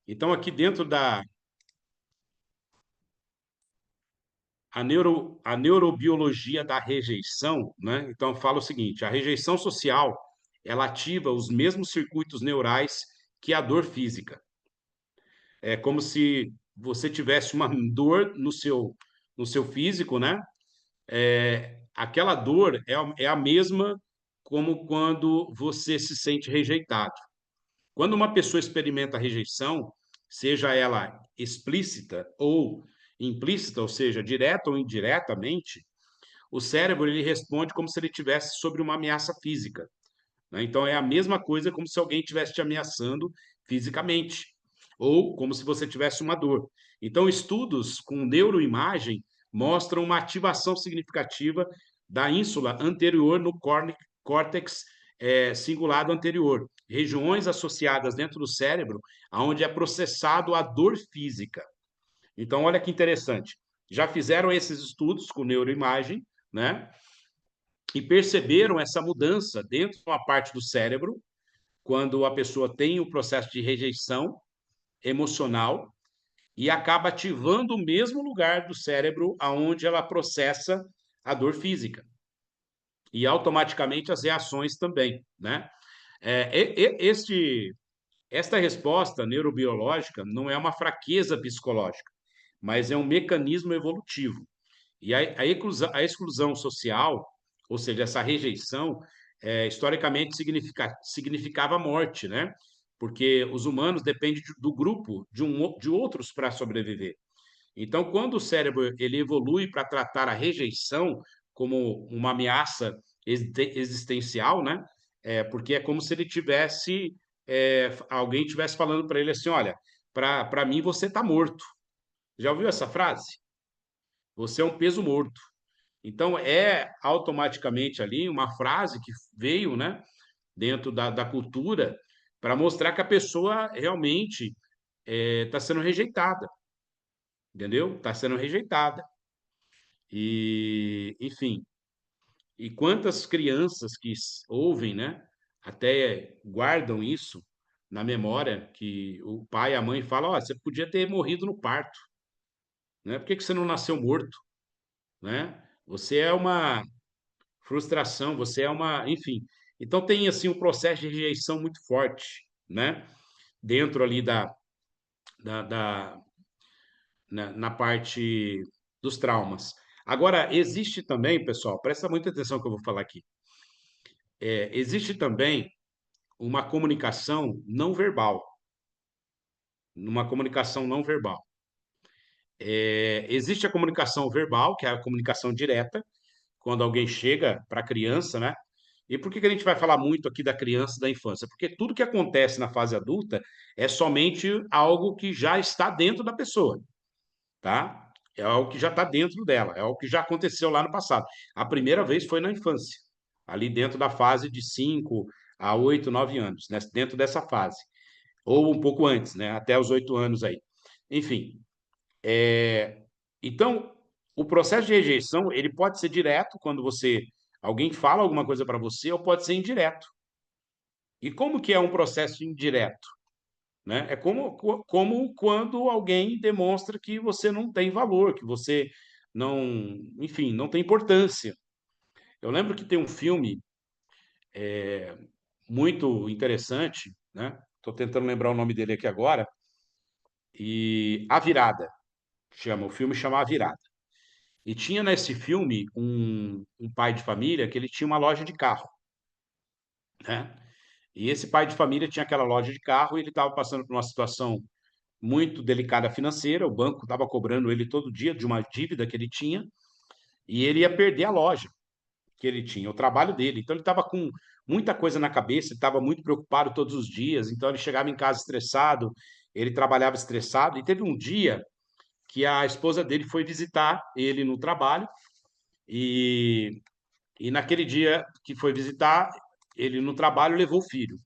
Então, aqui dentro a neurobiologia da rejeição, né? Então, fala o seguinte: a rejeição social ela ativa os mesmos circuitos neurais que a dor física. É como se você tivesse uma dor no seu físico, né? Aquela dor é a mesma como quando você se sente rejeitado. Quando uma pessoa experimenta rejeição, seja ela explícita ou implícita, ou seja, direta ou indiretamente, o cérebro ele responde como se ele tivesse sobre uma ameaça física, né? Então é a mesma coisa como se alguém estivesse te ameaçando fisicamente, ou como se você tivesse uma dor. Então, estudos com neuroimagem mostram uma ativação significativa da ínsula anterior no córtex cingulado anterior, regiões associadas dentro do cérebro, onde é processado a dor física. Então, olha que interessante. já fizeram esses estudos com neuroimagem, né? E perceberam essa mudança dentro de uma parte do cérebro, quando a pessoa tem o processo de rejeição emocional e acaba ativando o mesmo lugar do cérebro aonde ela processa a dor física. E automaticamente as reações também, né? Esta resposta neurobiológica não é uma fraqueza psicológica, mas é um mecanismo evolutivo. E a exclusão social, ou seja, essa rejeição, historicamente significava morte, né? Porque os humanos dependem do grupo, de outros para sobreviver. Então, quando o cérebro ele evolui para tratar a rejeição como uma ameaça existencial, né? Porque é como se ele tivesse, alguém tivesse falando para ele assim, olha, para mim você está morto. Já ouviu essa frase? Você é um peso morto. Então, é automaticamente ali uma frase que veio, né, dentro da cultura para mostrar que a pessoa realmente está sendo rejeitada, entendeu? Está sendo rejeitada. E, enfim, e quantas crianças que ouvem, né, até guardam isso na memória, que o pai e a mãe falam, ó, você podia ter morrido no parto, né? Por que que você não nasceu morto, né? Você é uma frustração, você é uma, enfim. Então tem assim um processo de rejeição muito forte, né? Dentro ali da, da na parte dos traumas. Agora, existe também, pessoal, presta muita atenção no que eu vou falar aqui. Existe também uma comunicação não verbal. Uma comunicação não verbal. Existe a comunicação verbal, que é a comunicação direta, quando alguém chega para a criança, né? E por que que a gente vai falar muito aqui da criança e da infância? Porque tudo que acontece na fase adulta é somente algo que já está dentro da pessoa, tá? É algo que já está dentro dela, é algo que já aconteceu lá no passado. A primeira vez foi na infância, ali dentro da fase de 5 a 8, 9 anos, né? Dentro dessa fase. Ou um pouco antes, né? Até os 8 anos aí. Enfim, então, o processo de rejeição, ele pode ser direto, quando alguém fala alguma coisa para você, ou pode ser indireto. E como que é um processo indireto? Né? É como quando alguém demonstra que você não tem valor, que você não, enfim, não tem importância. Eu lembro que tem um filme muito interessante, né? Estou tentando lembrar o nome dele aqui agora, e A Virada, o filme chama A Virada. E tinha nesse filme um pai de família que ele tinha uma loja de carro, né? E esse pai de família tinha aquela loja de carro e ele estava passando por uma situação muito delicada financeira, o banco estava cobrando ele todo dia de uma dívida que ele tinha, e ele ia perder a loja que ele tinha, o trabalho dele. Então ele estava com muita coisa na cabeça, estava muito preocupado todos os dias, então ele chegava em casa estressado, ele trabalhava estressado, e teve um dia que a esposa dele foi visitar ele no trabalho, e, e naquele dia que foi visitar ele no trabalho, levou o filho.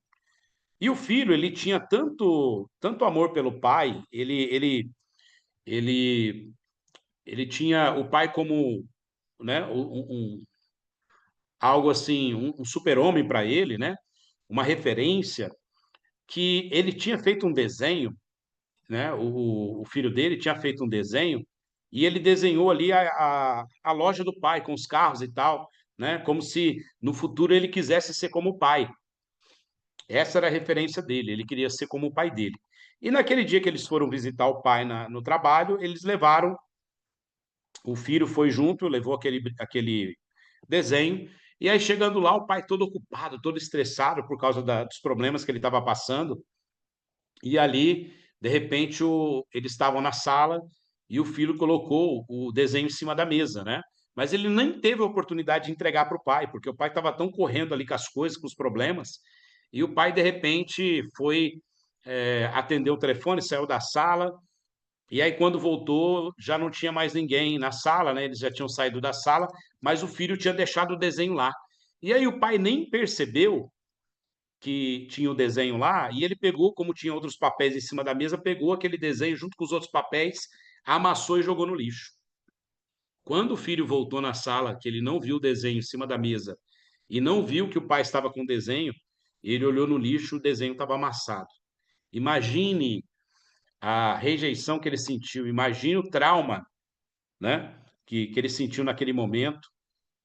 E o filho, ele tinha tanto amor pelo pai, ele, ele tinha o pai como, né, algo assim, um super-homem para ele, né, uma referência, que ele tinha feito um desenho, né, o filho dele tinha feito um desenho, e ele desenhou ali a loja do pai, com os carros e tal, né, como se no futuro ele quisesse ser como o pai. Essa era a referência dele, ele queria ser como o pai dele. E naquele dia que eles foram visitar o pai no trabalho, eles levaram, o filho foi junto, levou aquele desenho, e aí chegando lá, o pai todo ocupado, todo estressado por causa dos problemas que ele estava passando, e ali, de repente, eles estavam na sala e o filho colocou o desenho em cima da mesa, né? Mas ele nem teve a oportunidade de entregar para o pai, porque o pai estava tão correndo ali com as coisas, com os problemas, e o pai, de repente, foi atender o telefone, saiu da sala, e aí, quando voltou, já não tinha mais ninguém na sala, né? Eles já tinham saído da sala, mas o filho tinha deixado o desenho lá. E aí o pai nem percebeu que tinha o desenho lá, e ele pegou, como tinha outros papéis em cima da mesa, pegou aquele desenho junto com os outros papéis, amassou e jogou no lixo. Quando o filho voltou na sala, que ele não viu o desenho em cima da mesa e não viu que o pai estava com o desenho, ele olhou no lixo, o desenho estava amassado. Imagine a rejeição que ele sentiu, imagine o trauma, né, que ele sentiu naquele momento.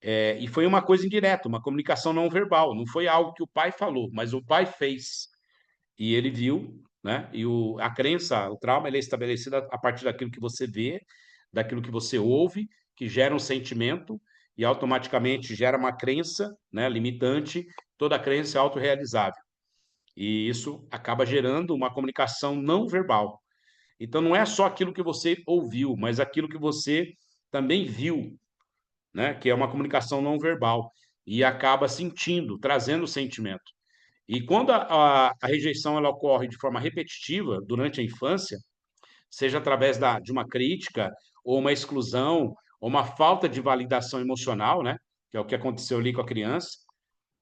E foi uma coisa indireta, uma comunicação não verbal, não foi algo que o pai falou, mas o pai fez. E ele viu, né? E a crença, o trauma, ele é estabelecido a partir daquilo que você vê, daquilo que você ouve, que gera um sentimento e automaticamente gera uma crença, né, limitante. Toda crença é autorrealizável. E isso acaba gerando uma comunicação não verbal. Então, não é só aquilo que você ouviu, mas aquilo que você também viu, né? Que é uma comunicação não verbal. E acaba sentindo, trazendo o sentimento. E quando a rejeição ela ocorre de forma repetitiva durante a infância, seja através de uma crítica, ou uma exclusão, ou uma falta de validação emocional, né? Que é o que aconteceu ali com a criança,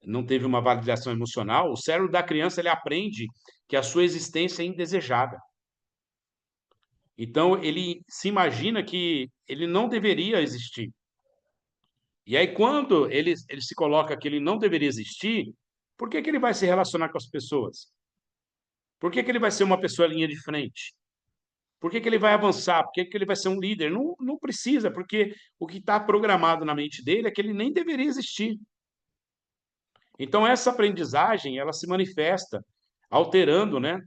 não teve uma validação emocional, o cérebro da criança ele aprende que a sua existência é indesejada. Então, ele se imagina que ele não deveria existir. E aí, quando ele se coloca que ele não deveria existir, por que ele vai se relacionar com as pessoas? Por que ele vai ser uma pessoa linha de frente? Por que ele vai avançar? Por que ele vai ser um líder? Não, não precisa, porque o que está programado na mente dele é que ele nem deveria existir. Então, essa aprendizagem, ela se manifesta alterando, né,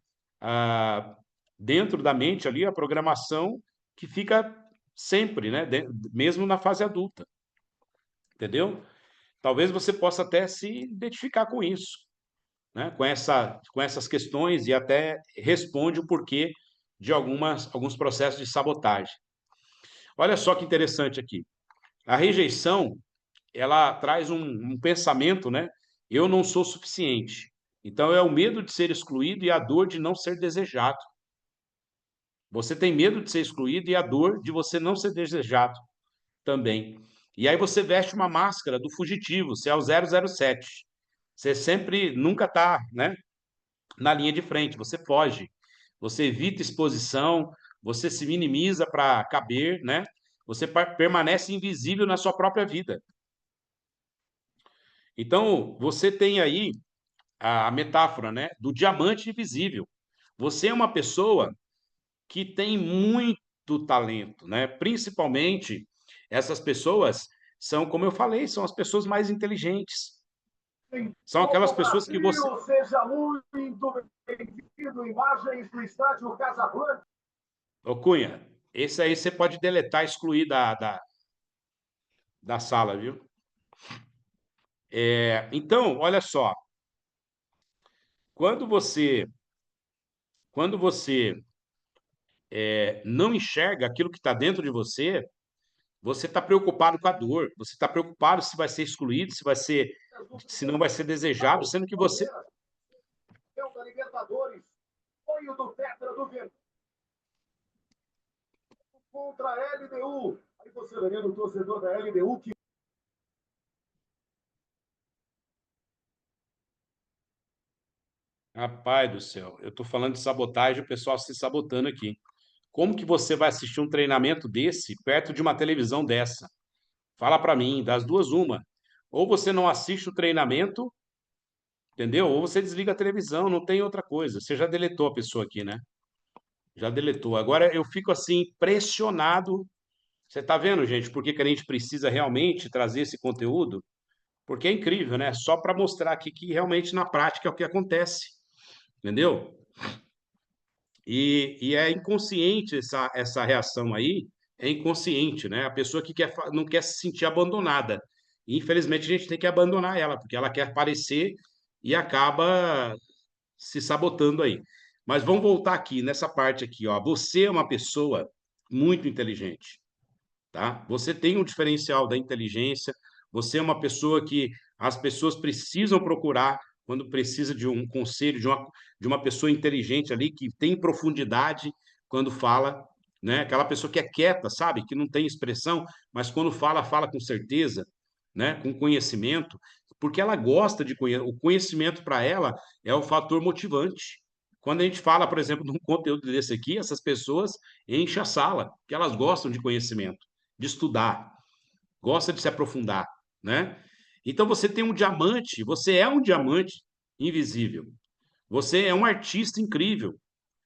dentro da mente ali, a programação que fica sempre, né, mesmo na fase adulta. Entendeu? Talvez você possa até se identificar com isso, né, com essas questões e até responde o porquê de alguns processos de sabotagem. Olha só que interessante aqui. A rejeição, ela traz um pensamento, né? Eu não sou suficiente. Então, é o medo de ser excluído e a dor de não ser desejado. Você tem medo de ser excluído e a dor de você não ser desejado também. E aí você veste uma máscara do fugitivo, você é o 007. Você sempre, nunca está, né, na linha de frente, você foge. Você evita exposição, você se minimiza para caber, né? Você permanece invisível na sua própria vida. Então, você tem aí a metáfora, né, do diamante invisível. Você é uma pessoa que tem muito talento, né? Principalmente essas pessoas são, como eu falei, são as pessoas mais inteligentes. São aquelas pessoas que você... Seja muito bem-vindo, imagens do estádio Casablanca. Ô Cunha, esse aí você pode deletar, excluir da sala, viu? Então, olha só, quando você não enxerga aquilo que está dentro de você, você está preocupado com a dor, você está preocupado se vai ser excluído, se não vai ser desejado, sendo que você... Da Libertadores, foi o do Tetra do Verde. Contra a LDU. Aí você vendo o torcedor da LDU que... Rapaz do céu, eu estou falando de sabotagem, o pessoal se sabotando aqui. Como que você vai assistir um treinamento desse perto de uma televisão dessa? Fala para mim, das duas uma. Ou você não assiste o treinamento, entendeu? Ou você desliga a televisão, não tem outra coisa. Você já deletou a pessoa aqui, né? Já deletou. Agora eu fico assim pressionado. Você está vendo, gente, por que a gente precisa realmente trazer esse conteúdo? Porque é incrível, né? Só para mostrar aqui que realmente na prática é o que acontece, entendeu? E é inconsciente essa reação aí, é inconsciente, né? A pessoa que não quer se sentir abandonada. E, infelizmente, a gente tem que abandonar ela, porque ela quer aparecer e acaba se sabotando aí. Mas vamos voltar aqui, nessa parte aqui, ó. Você é uma pessoa muito inteligente, tá? Você tem um diferencial da inteligência, você é uma pessoa que as pessoas precisam procurar quando precisa de um conselho, de uma pessoa inteligente ali, que tem profundidade quando fala, né? Aquela pessoa que é quieta, sabe? Que não tem expressão, mas quando fala, fala com certeza, né? Com conhecimento, porque ela gosta de conhecer. O conhecimento para ela é o fator motivante. Quando a gente fala, por exemplo, de um conteúdo desse aqui, essas pessoas enchem a sala, que elas gostam de conhecimento, de estudar. gosta de se aprofundar, né? Então você tem um diamante, você é um diamante invisível. Você é um artista incrível,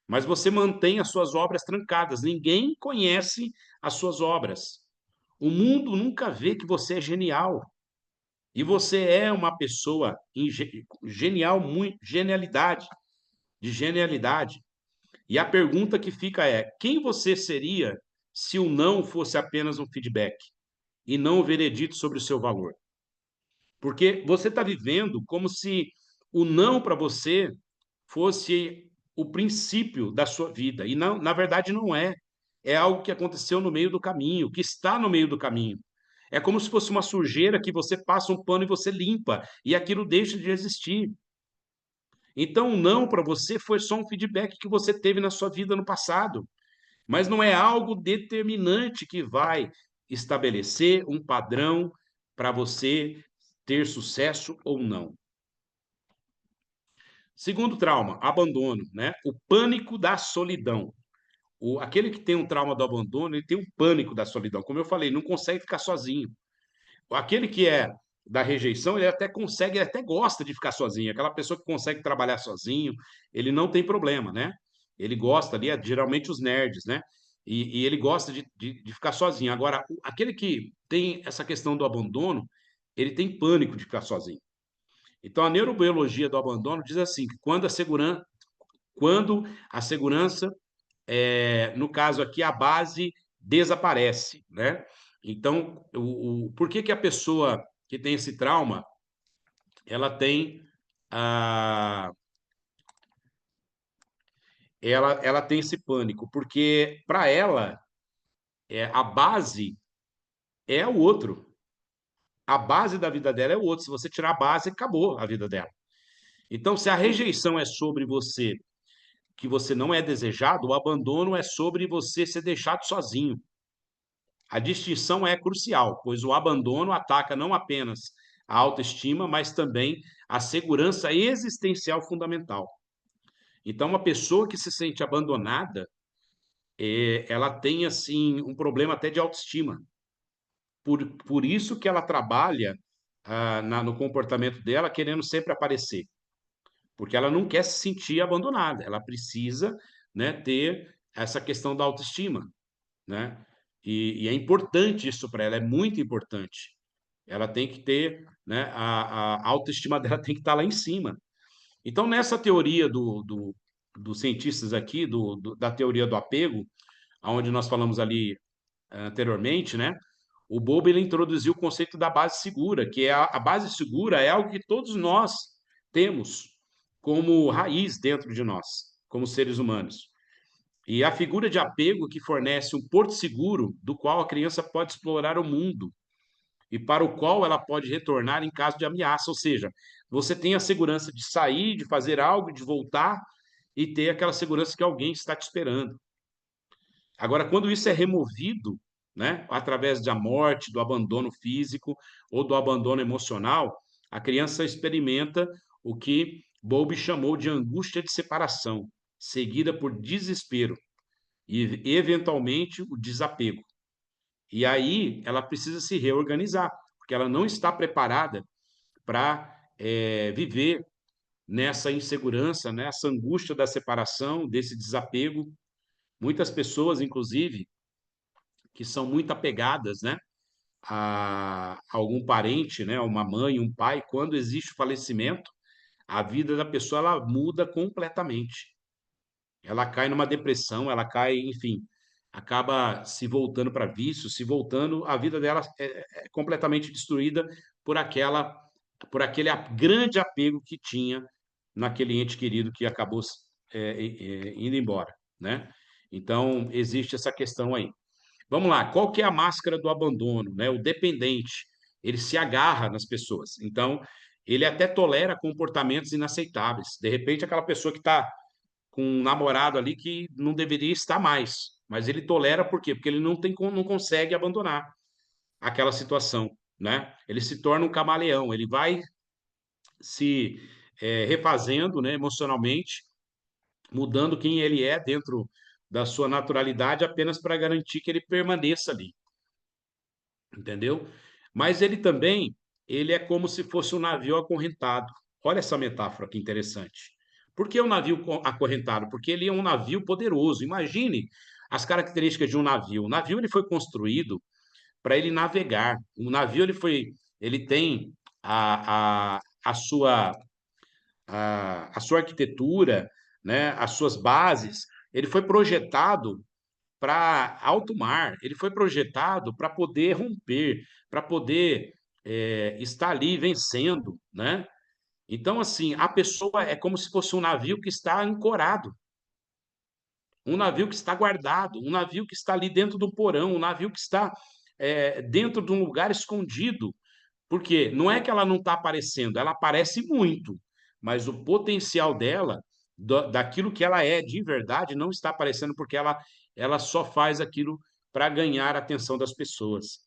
mas você mantém as suas obras trancadas. Ninguém conhece as suas obras. O mundo nunca vê que você é genial. E você é uma pessoa genial, muito genialidade, de genialidade. E a pergunta que fica é: quem você seria se o não fosse apenas um feedback e não o veredito sobre o seu valor? Porque você está vivendo como se o não para você fosse o princípio da sua vida. E não, na verdade não é. É algo que aconteceu no meio do caminho, que está no meio do caminho. É como se fosse uma sujeira que você passa um pano e você limpa, e aquilo deixa de existir. Então, o não para você foi só um feedback que você teve na sua vida no passado, mas não é algo determinante que vai estabelecer um padrão para você ter sucesso ou não. Segundo trauma, abandono, né? O pânico da solidão. Aquele que tem um trauma do abandono, ele tem um pânico da solidão. Como eu falei, não consegue ficar sozinho. Aquele que é da rejeição, ele até consegue, ele até gosta de ficar sozinho. Aquela pessoa que consegue trabalhar sozinho, ele não tem problema, né? Ele gosta ali, geralmente os nerds, né? E ele gosta de ficar sozinho. Agora, aquele que tem essa questão do abandono, ele tem pânico de ficar sozinho. Então, a neurobiologia do abandono diz assim, que quando a segurança, no caso aqui, a base desaparece, né? Então, por que que a pessoa que tem esse trauma, ela tem a, ela tem esse pânico? Porque para ela, a base é o outro. A base da vida dela é o outro. Se você tirar a base, acabou a vida dela. Então, se a rejeição é sobre você, que você não é desejado, o abandono é sobre você ser deixado sozinho. A distinção é crucial, pois o abandono ataca não apenas a autoestima, mas também a segurança existencial fundamental. Então, uma pessoa que se sente abandonada, ela tem assim um problema até de autoestima. Por isso que ela trabalha no comportamento dela, querendo sempre aparecer, porque ela não quer se sentir abandonada. Ela precisa, né, ter essa questão da autoestima, né? E é importante isso para ela, é muito importante. Ela tem que ter, né, a autoestima dela tem que estar lá em cima. Então, nessa teoria dos cientistas aqui, da teoria do apego, onde nós falamos ali anteriormente, né, o Bowlby ele introduziu o conceito da base segura, que é a base segura é algo que todos nós temos como raiz dentro de nós, como seres humanos. E a figura de apego que fornece um porto seguro do qual a criança pode explorar o mundo e para o qual ela pode retornar em caso de ameaça. Ou seja, você tem a segurança de sair, de fazer algo, de voltar e ter aquela segurança que alguém está te esperando. Agora, quando isso é removido, né, através da morte, do abandono físico ou do abandono emocional, a criança experimenta o que Bowlby chamou de angústia de separação, seguida por desespero e, eventualmente, o desapego. E aí ela precisa se reorganizar, porque ela não está preparada para viver nessa insegurança, nessa angústia da separação, desse desapego. Muitas pessoas, inclusive, que são muito apegadas, né, a algum parente, né, uma mãe, um pai, quando existe o falecimento, a vida da pessoa ela muda completamente. Ela cai numa depressão, ela cai, enfim, acaba se voltando para vício, se voltando, a vida dela é completamente destruída por aquele grande apego que tinha naquele ente querido que acabou indo embora, né? Então, existe essa questão aí. Vamos lá, qual que é a máscara do abandono, né? O dependente, ele se agarra nas pessoas. Então, ele até tolera comportamentos inaceitáveis. De repente, aquela pessoa que está com um namorado ali que não deveria estar mais, mas ele tolera por quê? Porque ele não consegue abandonar aquela situação, né? Ele se torna um camaleão, ele vai se refazendo, né, emocionalmente, mudando quem ele é dentro da sua naturalidade apenas para garantir que ele permaneça ali. entendeu? Mas ele também, ele é como se fosse um navio acorrentado. Olha essa metáfora que interessante. Por que o navio acorrentado? Porque ele é um navio poderoso. Imagine as características de um navio. O navio ele foi construído para ele navegar. O navio ele tem a sua a sua arquitetura, né, as suas bases. Ele foi projetado para alto mar, ele foi projetado para poder romper, para poder estar ali vencendo, né? Então, assim, a pessoa é como se fosse um navio que está ancorado, um navio que está guardado, um navio que está ali dentro do porão, um navio que está dentro de um lugar escondido. Porque não é que ela não está aparecendo, ela aparece muito, mas o potencial dela, daquilo que ela é de verdade, não está aparecendo porque ela só faz aquilo para ganhar a atenção das pessoas,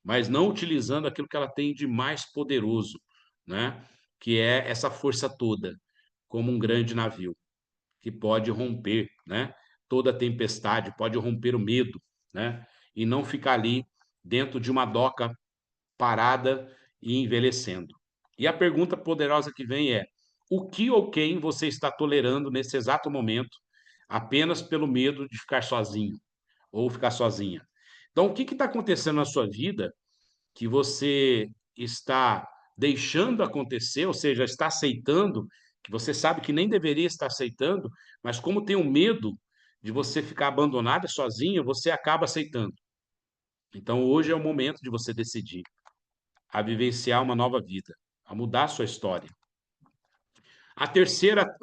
mas não utilizando aquilo que ela tem de mais poderoso, né? Que é essa força toda, como um grande navio, que pode romper, né? Toda tempestade, pode romper o medo, né? E não ficar ali dentro de uma doca parada e envelhecendo. E a pergunta poderosa que vem é: o que ou quem você está tolerando nesse exato momento apenas pelo medo de ficar sozinho ou ficar sozinha? Então, o que está acontecendo na sua vida que você está deixando acontecer, ou seja, está aceitando, que você sabe que nem deveria estar aceitando, mas como tem um medo de você ficar abandonada sozinha, você acaba aceitando. Então, hoje é o momento de você decidir a vivenciar uma nova vida, a mudar a sua história. O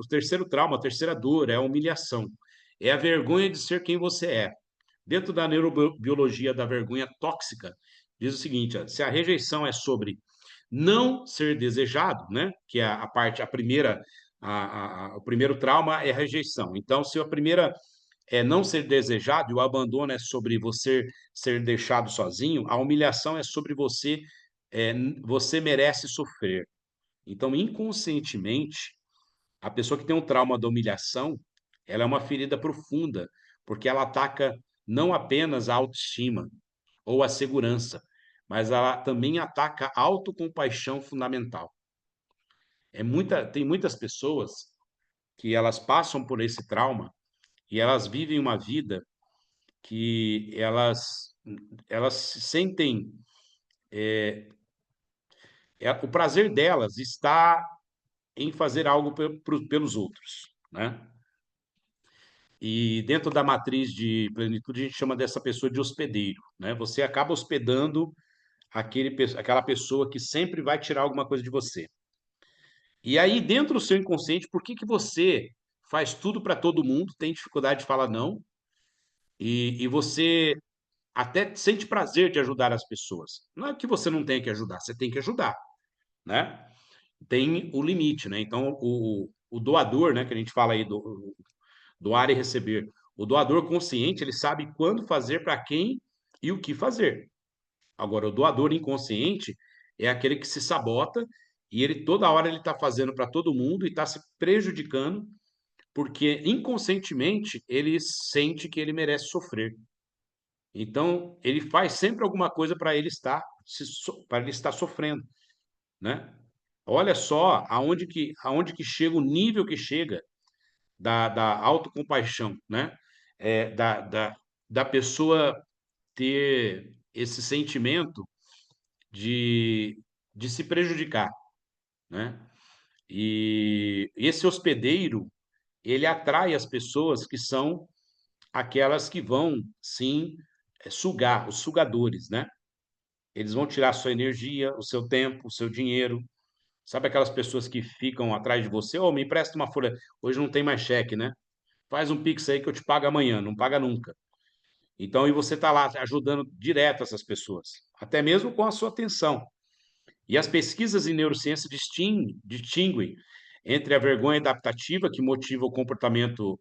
terceiro trauma, a terceira dor é a humilhação. É a vergonha de ser quem você é. Dentro da neurobiologia da vergonha tóxica, diz o seguinte: ó, se a rejeição é sobre não ser desejado, né? Que é a primeira, o primeiro trauma é a rejeição. Então, se a primeira é não ser desejado e o abandono é sobre você ser deixado sozinho, a humilhação é sobre você, você merece sofrer. Então, inconscientemente, a pessoa que tem um trauma da humilhação, ela é uma ferida profunda, porque ela ataca não apenas a autoestima ou a segurança, mas ela também ataca a autocompaixão fundamental. Tem muitas pessoas que elas passam por esse trauma e elas vivem uma vida que elas se sentem o prazer delas está em fazer algo pelos outros, né? E dentro da matriz de plenitude, a gente chama dessa pessoa de hospedeiro, né? Você acaba hospedando aquela pessoa que sempre vai tirar alguma coisa de você. E aí, dentro do seu inconsciente, por que que você faz tudo para todo mundo, tem dificuldade de falar não, e você até sente prazer de ajudar as pessoas? Não é que você não tenha que ajudar, você tem que ajudar, né? Tem o limite, né? Então, o doador, né, que a gente fala aí do doar e receber. O doador consciente, ele sabe quando fazer, para quem e o que fazer. Agora, o doador inconsciente é aquele que se sabota e ele toda hora ele está fazendo para todo mundo e está se prejudicando porque inconscientemente ele sente que ele merece sofrer. Então, ele faz sempre alguma coisa para para ele estar sofrendo, né? Olha só aonde que chega o nível que chega da autocompaixão, né? É, da pessoa ter esse sentimento de, de se prejudicar, né? E esse hospedeiro, ele atrai as pessoas que são aquelas que vão, sim, sugar, os sugadores, né? Eles vão tirar a sua energia, o seu tempo, o seu dinheiro. Sabe aquelas pessoas que ficam atrás de você? Ô, me empresta uma folha. Hoje não tem mais cheque, né? Faz um Pix aí que eu te pago amanhã, não paga nunca. Então, e você está lá ajudando direto essas pessoas, até mesmo com a sua atenção. E as pesquisas em neurociência distinguem entre a vergonha adaptativa, que motiva o comportamento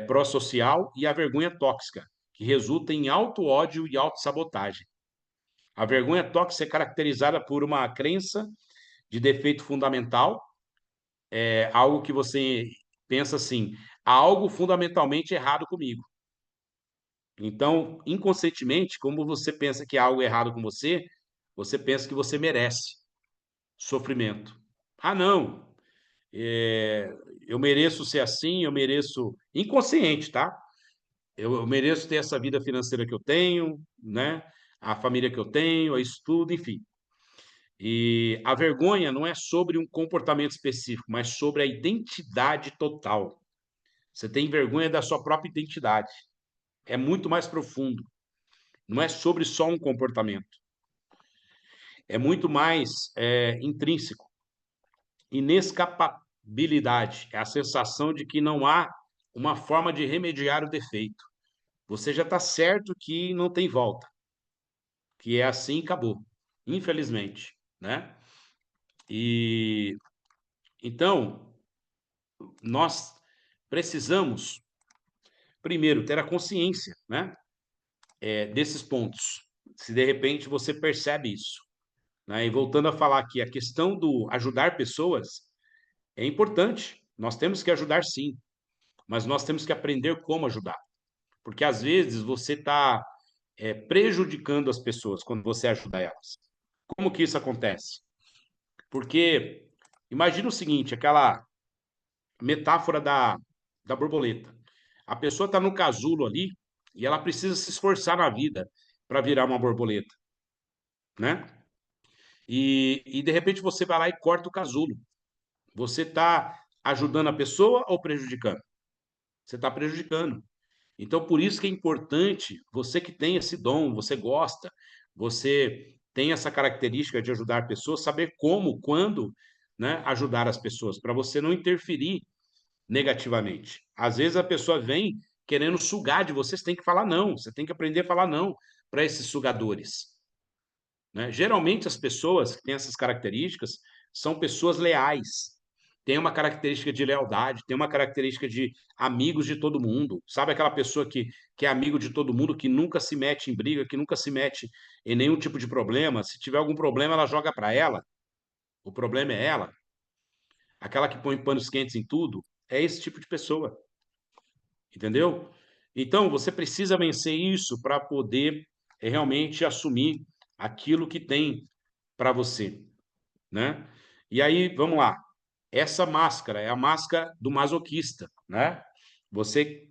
pró-social, e a vergonha tóxica, que resulta em auto-ódio e autossabotagem. A vergonha tóxica é caracterizada por uma crença de defeito fundamental, algo que você pensa assim, há algo fundamentalmente errado comigo. Então, inconscientemente, como você pensa que há algo errado com você, você pensa que você merece sofrimento. Ah, não, eu mereço ser assim, eu mereço... Inconsciente, tá? Eu mereço ter essa vida financeira que eu tenho, né? A família que eu tenho, isso tudo, enfim. E a vergonha não é sobre um comportamento específico, mas sobre a identidade total. Você tem vergonha da sua própria identidade. É muito mais profundo. Não é sobre só um comportamento. É muito mais intrínseco. Inescapabilidade é a sensação de que não há uma forma de remediar o defeito. Você já está certo que não tem volta, que é assim e acabou, infelizmente, né? E então nós precisamos primeiro ter a consciência, né? Desses pontos. Se de repente você percebe isso, né? E voltando a falar aqui, a questão do ajudar pessoas é importante. Nós temos que ajudar sim, mas nós temos que aprender como ajudar. Porque às vezes você está prejudicando as pessoas quando você ajuda elas. Como que isso acontece? Porque imagina o seguinte, aquela metáfora da borboleta. A pessoa está no casulo ali e ela precisa se esforçar na vida para virar uma borboleta, né? E de repente você vai lá e corta o casulo. Você está ajudando a pessoa ou prejudicando? Você está prejudicando. Então, por isso que é importante, você que tem esse dom, você gosta, você tem essa característica de ajudar pessoas, saber como, quando, né, ajudar as pessoas, para você não interferir negativamente. Às vezes a pessoa vem querendo sugar de você, você tem que falar não, você tem que aprender a falar não para esses sugadores, né? Geralmente as pessoas que têm essas características são pessoas leais, tem uma característica de lealdade, tem uma característica de amigos de todo mundo. Sabe aquela pessoa que é amigo de todo mundo, que nunca se mete em briga, que nunca se mete em nenhum tipo de problema? Se tiver algum problema, ela joga para ela. O problema é ela. Aquela que põe panos quentes em tudo, é esse tipo de pessoa. Entendeu? Então, você precisa vencer isso para poder realmente assumir aquilo que tem para você, né? E aí, vamos lá. Essa máscara é a máscara do masoquista, né? Você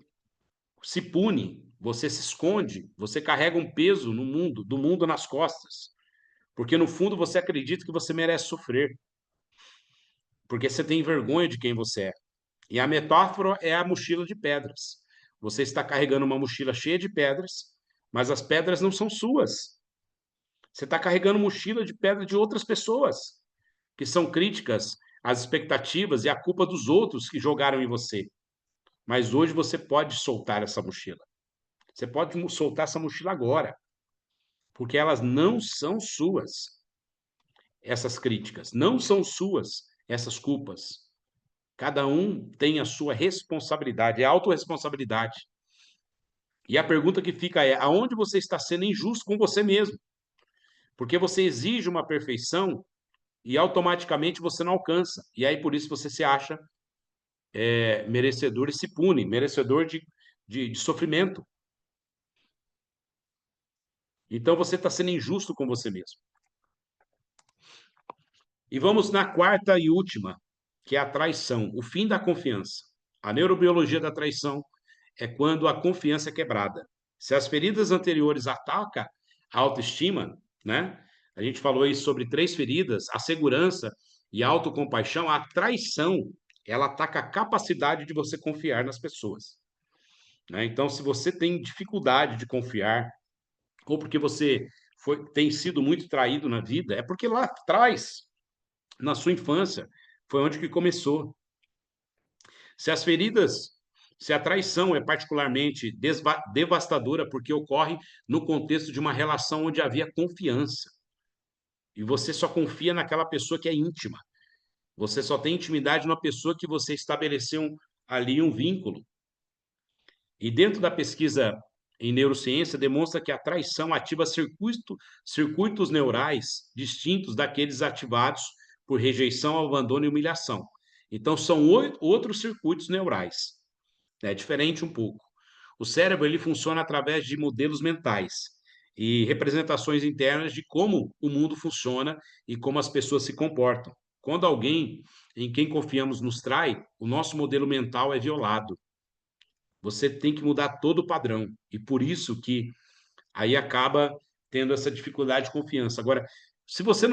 se pune, você se esconde, você carrega um peso no mundo, do mundo nas costas, porque no fundo você acredita que você merece sofrer, porque você tem vergonha de quem você é. E a metáfora é a mochila de pedras. Você está carregando uma mochila cheia de pedras, mas as pedras não são suas. Você está carregando mochila de pedra de outras pessoas, que são críticas às expectativas e a culpa dos outros que jogaram em você. Mas hoje você pode soltar essa mochila. Você pode soltar essa mochila agora, porque elas não são suas. Essas críticas não são suas, essas culpas. Cada um tem a sua responsabilidade, é autorresponsabilidade. E a pergunta que fica é: aonde você está sendo injusto com você mesmo? Porque você exige uma perfeição e automaticamente você não alcança. E aí por isso você se acha merecedor e se pune, merecedor de sofrimento. Então você está sendo injusto com você mesmo. E vamos na quarta e última, que é a traição, o fim da confiança. A neurobiologia da traição é quando a confiança é quebrada. Se as feridas anteriores atacam a autoestima, né? A gente falou aí sobre 3 feridas, a segurança e a autocompaixão, a traição, ela ataca a capacidade de você confiar nas pessoas, né? Então, se você tem dificuldade de confiar, ou porque você tem sido muito traído na vida, é porque lá atrás, na sua infância, foi onde que começou. Se as feridas, se a traição é particularmente devastadora porque ocorre no contexto de uma relação onde havia confiança, e você só confia naquela pessoa que é íntima, você só tem intimidade numa pessoa que você estabeleceu ali um vínculo. E dentro da pesquisa em neurociência, demonstra que a traição ativa circuitos neurais distintos daqueles ativados por rejeição, abandono e humilhação. Então, são outros circuitos neurais. É diferente um pouco. O cérebro ele funciona através de modelos mentais e representações internas de como o mundo funciona e como as pessoas se comportam. Quando alguém em quem confiamos nos trai, o nosso modelo mental é violado. Você tem que mudar todo o padrão. E por isso que aí acaba tendo essa dificuldade de confiança. Agora, se você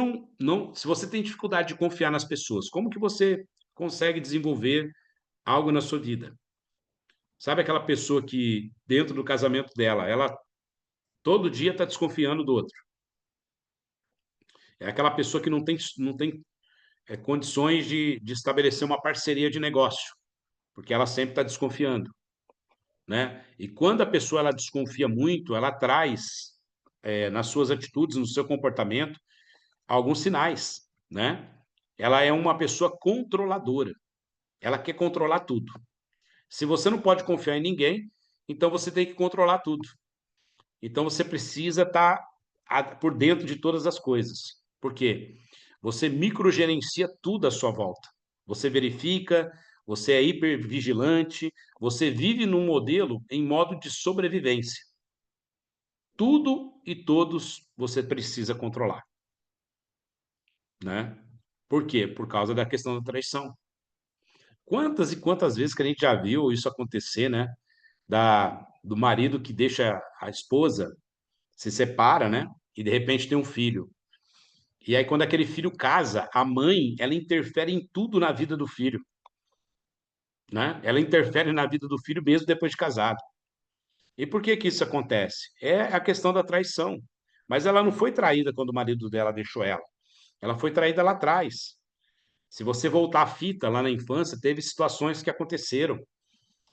se você tem dificuldade de confiar nas pessoas, como que você consegue desenvolver algo na sua vida? Sabe aquela pessoa que dentro do casamento dela, ela todo dia está desconfiando do outro. É aquela pessoa que não tem condições de estabelecer uma parceria de negócio, porque ela sempre está desconfiando, né? E quando a pessoa ela desconfia muito, ela traz nas suas atitudes, no seu comportamento, alguns sinais, né? Ela é uma pessoa controladora. Ela quer controlar tudo. Se você não pode confiar em ninguém, então você tem que controlar tudo. Então você precisa estar por dentro de todas as coisas. Por quê? Você microgerencia tudo à sua volta. Você verifica, você é hipervigilante, você vive num modelo em modo de sobrevivência. Tudo e todos você precisa controlar, né? Por quê? Por causa da questão da traição. Quantas e quantas vezes que a gente já viu isso acontecer, né? Do marido que deixa a esposa, se separa, né? E de repente tem um filho. E aí, quando aquele filho casa, a mãe, ela interfere em tudo na vida do filho, né? Ela interfere na vida do filho mesmo depois de casado. E por que que isso acontece? É a questão da traição. Mas ela não foi traída quando o marido dela deixou ela. Ela foi traída lá atrás. Se você voltar à fita lá na infância, teve situações que aconteceram,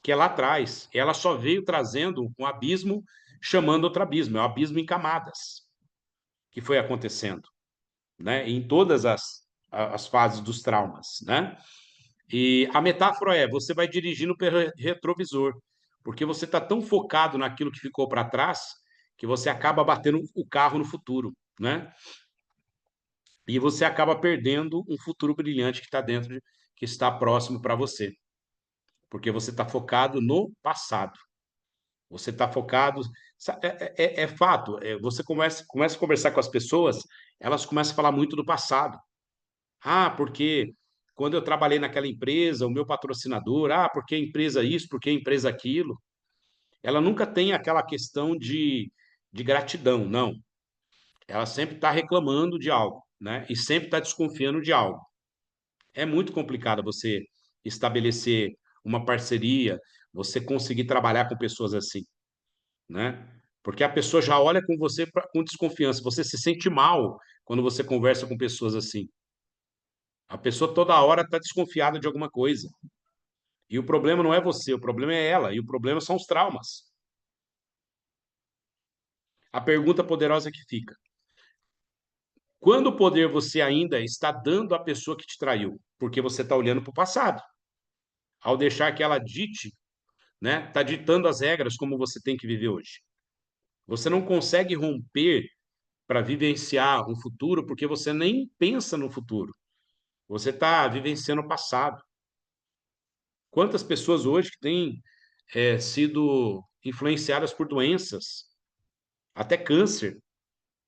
que é lá atrás. Ela só veio trazendo um abismo, chamando outro abismo. É um abismo em camadas que foi acontecendo, né? Em todas as fases dos traumas, né? E a metáfora é: você vai dirigindo pelo retrovisor, porque você está tão focado naquilo que ficou para trás que você acaba batendo o carro no futuro, né? E você acaba perdendo um futuro brilhante que está dentro, que está próximo para você, porque você está focado no passado. Você está focado. É fato. Você começa a conversar com as pessoas, elas começam a falar muito do passado. Ah, porque quando eu trabalhei naquela empresa, o meu patrocinador, porque a empresa isso, porque a empresa aquilo. Ela nunca tem aquela questão de gratidão, não. Ela sempre está reclamando de algo, né? E sempre está desconfiando de algo. É muito complicado você estabelecer uma parceria, você conseguir trabalhar com pessoas assim, né? Porque a pessoa já olha com você com desconfiança. Você se sente mal quando você conversa com pessoas assim. A pessoa toda hora está desconfiada de alguma coisa. E o problema não é você, o problema é ela, e o problema são os traumas. A pergunta poderosa que fica: quando poder você ainda está dando à pessoa que te traiu? Porque você está olhando para o passado. Ao deixar que ela dite, né, está ditando as regras como você tem que viver hoje. Você não consegue romper para vivenciar um futuro porque você nem pensa no futuro. Você está vivenciando o passado. Quantas pessoas hoje que têm sido influenciadas por doenças, até câncer,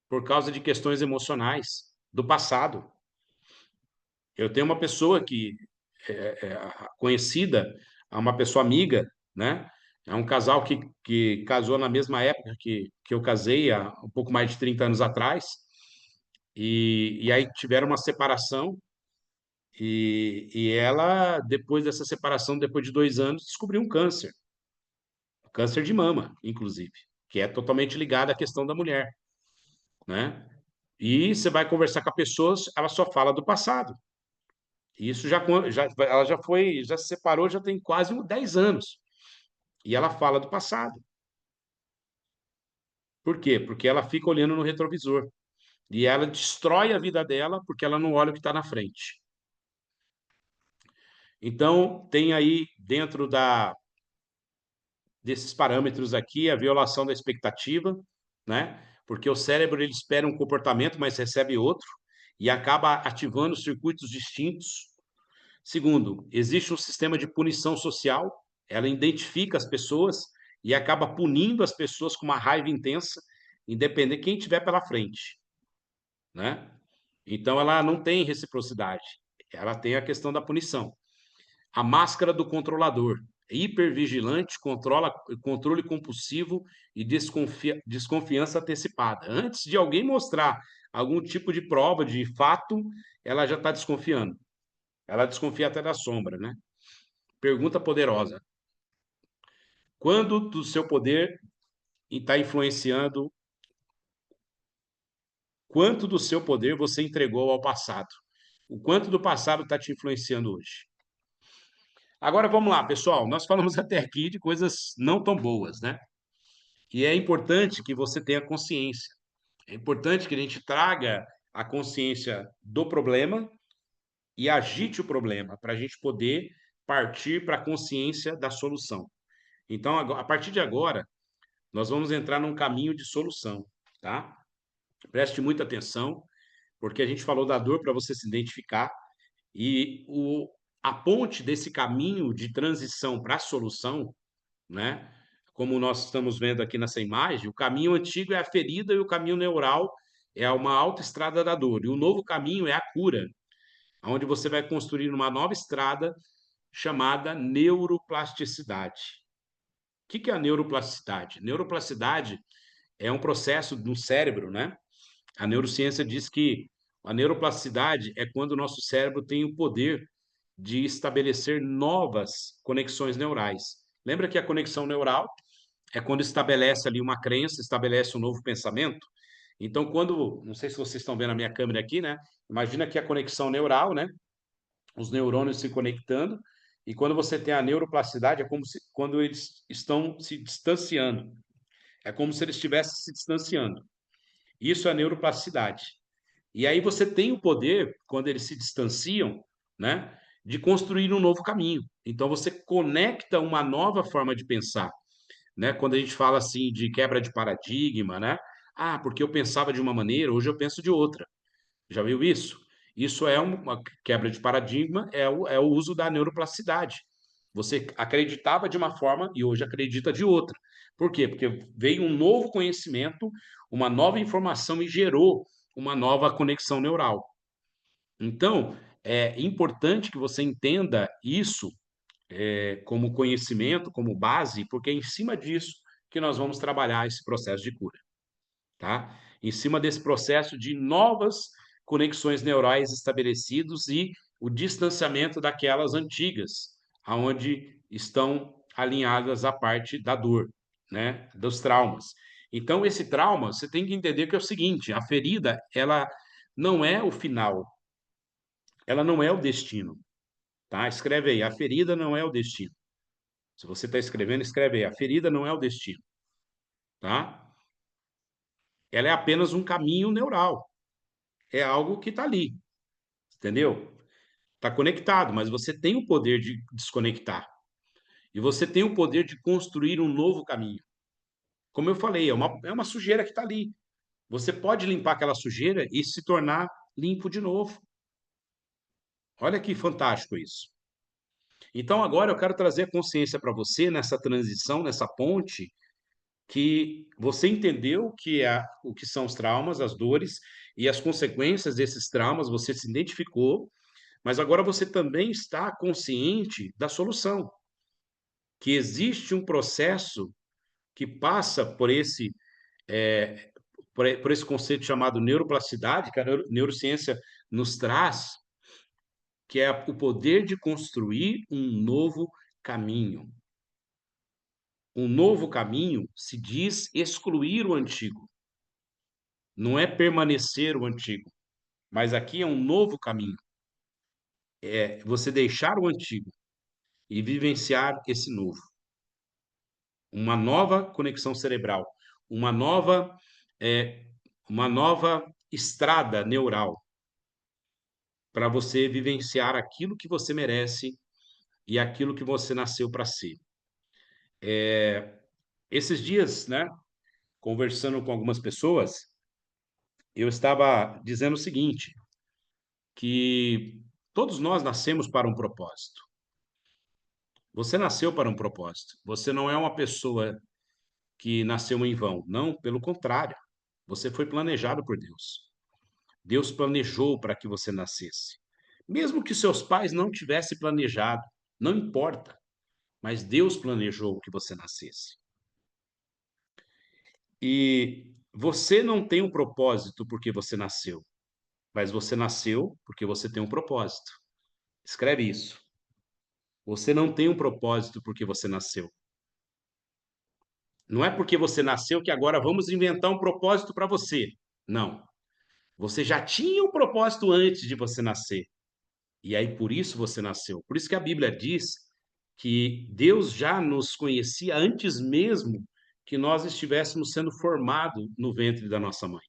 por causa de questões emocionais do passado. Eu tenho uma pessoa que conhecida, uma pessoa amiga, né? É um casal que casou na mesma época que eu casei, há um pouco mais de 30 anos atrás, e aí tiveram uma separação, e ela, depois dessa separação, depois de 2 anos, descobriu um câncer de mama, inclusive, que é totalmente ligado à questão da mulher, né? E você vai conversar com a pessoa, ela só fala do passado. Isso ela já se separou, já tem quase 10 anos. E ela fala do passado. Por quê? Porque ela fica olhando no retrovisor. E ela destrói a vida dela porque ela não olha o que está na frente. Então, tem aí, dentro desses parâmetros aqui, a violação da expectativa, né? Porque o cérebro ele espera um comportamento, mas recebe outro, e acaba ativando circuitos distintos. Segundo, existe um sistema de punição social, ela identifica as pessoas e acaba punindo as pessoas com uma raiva intensa, independente de quem tiver pela frente, né? Então, ela não tem reciprocidade, ela tem a questão da punição. A máscara do controlador, hipervigilante, controle compulsivo e desconfiança antecipada. Antes de alguém mostrar algum tipo de prova, de fato, ela já está desconfiando. Ela desconfia até da sombra, né? Pergunta poderosa. Quando do seu poder está influenciando, quanto do seu poder você entregou ao passado? O quanto do passado está te influenciando hoje? Agora vamos lá, pessoal. Nós falamos até aqui de coisas não tão boas, né? E é importante que você tenha consciência. É importante que a gente traga a consciência do problema e agite o problema para a gente poder partir para a consciência da solução. Então, a partir de agora, nós vamos entrar num caminho de solução, tá? Preste muita atenção, porque a gente falou da dor para você se identificar e a ponte desse caminho de transição para a solução, né? Como nós estamos vendo aqui nessa imagem, o caminho antigo é a ferida e o caminho neural é uma autoestrada da dor. E o novo caminho é a cura, onde você vai construir uma nova estrada chamada neuroplasticidade. O que é a neuroplasticidade? Neuroplasticidade é um processo no cérebro, né? A neurociência diz que a neuroplasticidade é quando o nosso cérebro tem o poder de estabelecer novas conexões neurais. Lembra que a conexão neural é quando estabelece ali uma crença, estabelece um novo pensamento? Então, não sei se vocês estão vendo a minha câmera aqui, né? Imagina que a conexão neural, né? Os neurônios se conectando, e quando você tem a neuroplasticidade, é como se quando eles estão se distanciando. É como se eles estivessem se distanciando. Isso é a neuroplasticidade. E aí você tem o poder, quando eles se distanciam, né, de construir um novo caminho. Então você conecta uma nova forma de pensar, né? Quando a gente fala assim de quebra de paradigma, né? Ah, porque eu pensava de uma maneira, hoje eu penso de outra. Já viu isso? Isso é uma quebra de paradigma, é o uso da neuroplasticidade. Você acreditava de uma forma e hoje acredita de outra. Por quê? Porque veio um novo conhecimento, uma nova informação e gerou uma nova conexão neural. Então, é importante que você entenda isso como conhecimento, como base, porque é em cima disso que nós vamos trabalhar esse processo de cura, tá? Em cima desse processo de novas conexões neurais estabelecidos e o distanciamento daquelas antigas, aonde estão alinhadas a parte da dor, né, dos traumas. Então, esse trauma, você tem que entender que é o seguinte, a ferida, ela não é o final, ela não é o destino, tá? Escreve aí, a ferida não é o destino. Se você está escrevendo, escreve aí, a ferida não é o destino, tá? Ela é apenas um caminho neural, é algo que está ali, entendeu? Está conectado, mas você tem o poder de desconectar. E você tem o poder de construir um novo caminho. Como eu falei, é uma sujeira que está ali. Você pode limpar aquela sujeira e se tornar limpo de novo. Olha que fantástico isso. Então, agora eu quero trazer a consciência para você nessa transição, nessa ponte, que você entendeu o que são os traumas, as dores e as consequências desses traumas, você se identificou, mas agora você também está consciente da solução, que existe um processo que passa é, por esse conceito chamado neuroplasticidade, que a neurociência nos traz, que é o poder de construir um novo caminho. Um novo caminho se diz excluir o antigo, não é permanecer o antigo, mas aqui é um novo caminho. É você deixar o antigo e vivenciar esse novo. Uma nova conexão cerebral, uma nova, é, uma nova estrada neural para você vivenciar aquilo que você merece e aquilo que você nasceu para ser. Esses dias, né, conversando com algumas pessoas, eu estava dizendo o seguinte, que todos nós nascemos para um propósito. Você nasceu para um propósito. Você não é uma pessoa que nasceu em vão. Não, pelo contrário. Você foi planejado por Deus. Deus planejou para que você nascesse. Mesmo que seus pais não tivessem planejado, não importa, mas Deus planejou que você nascesse. E você não tem um propósito porque você nasceu, mas você nasceu porque você tem um propósito. Escreve isso. Você não tem um propósito porque você nasceu. Não é porque você nasceu que agora vamos inventar um propósito para você. Não. Você já tinha um propósito antes de você nascer. E aí por isso você nasceu. Por isso que a Bíblia diz que Deus já nos conhecia antes mesmo que nós estivéssemos sendo formados no ventre da nossa mãe.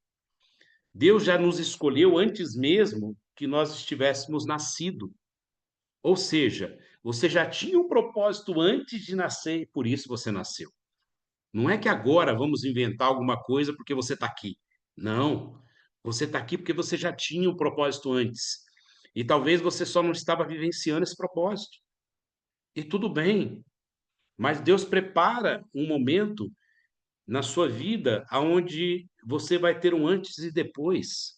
Deus já nos escolheu antes mesmo que nós estivéssemos nascido. Ou seja, você já tinha um propósito antes de nascer e por isso você nasceu. Não é que agora vamos inventar alguma coisa porque você está aqui. Não. Você está aqui porque você já tinha um propósito antes. E talvez você só não estava vivenciando esse propósito. E tudo bem. Mas Deus prepara um momento na sua vida aonde você vai ter um antes e depois.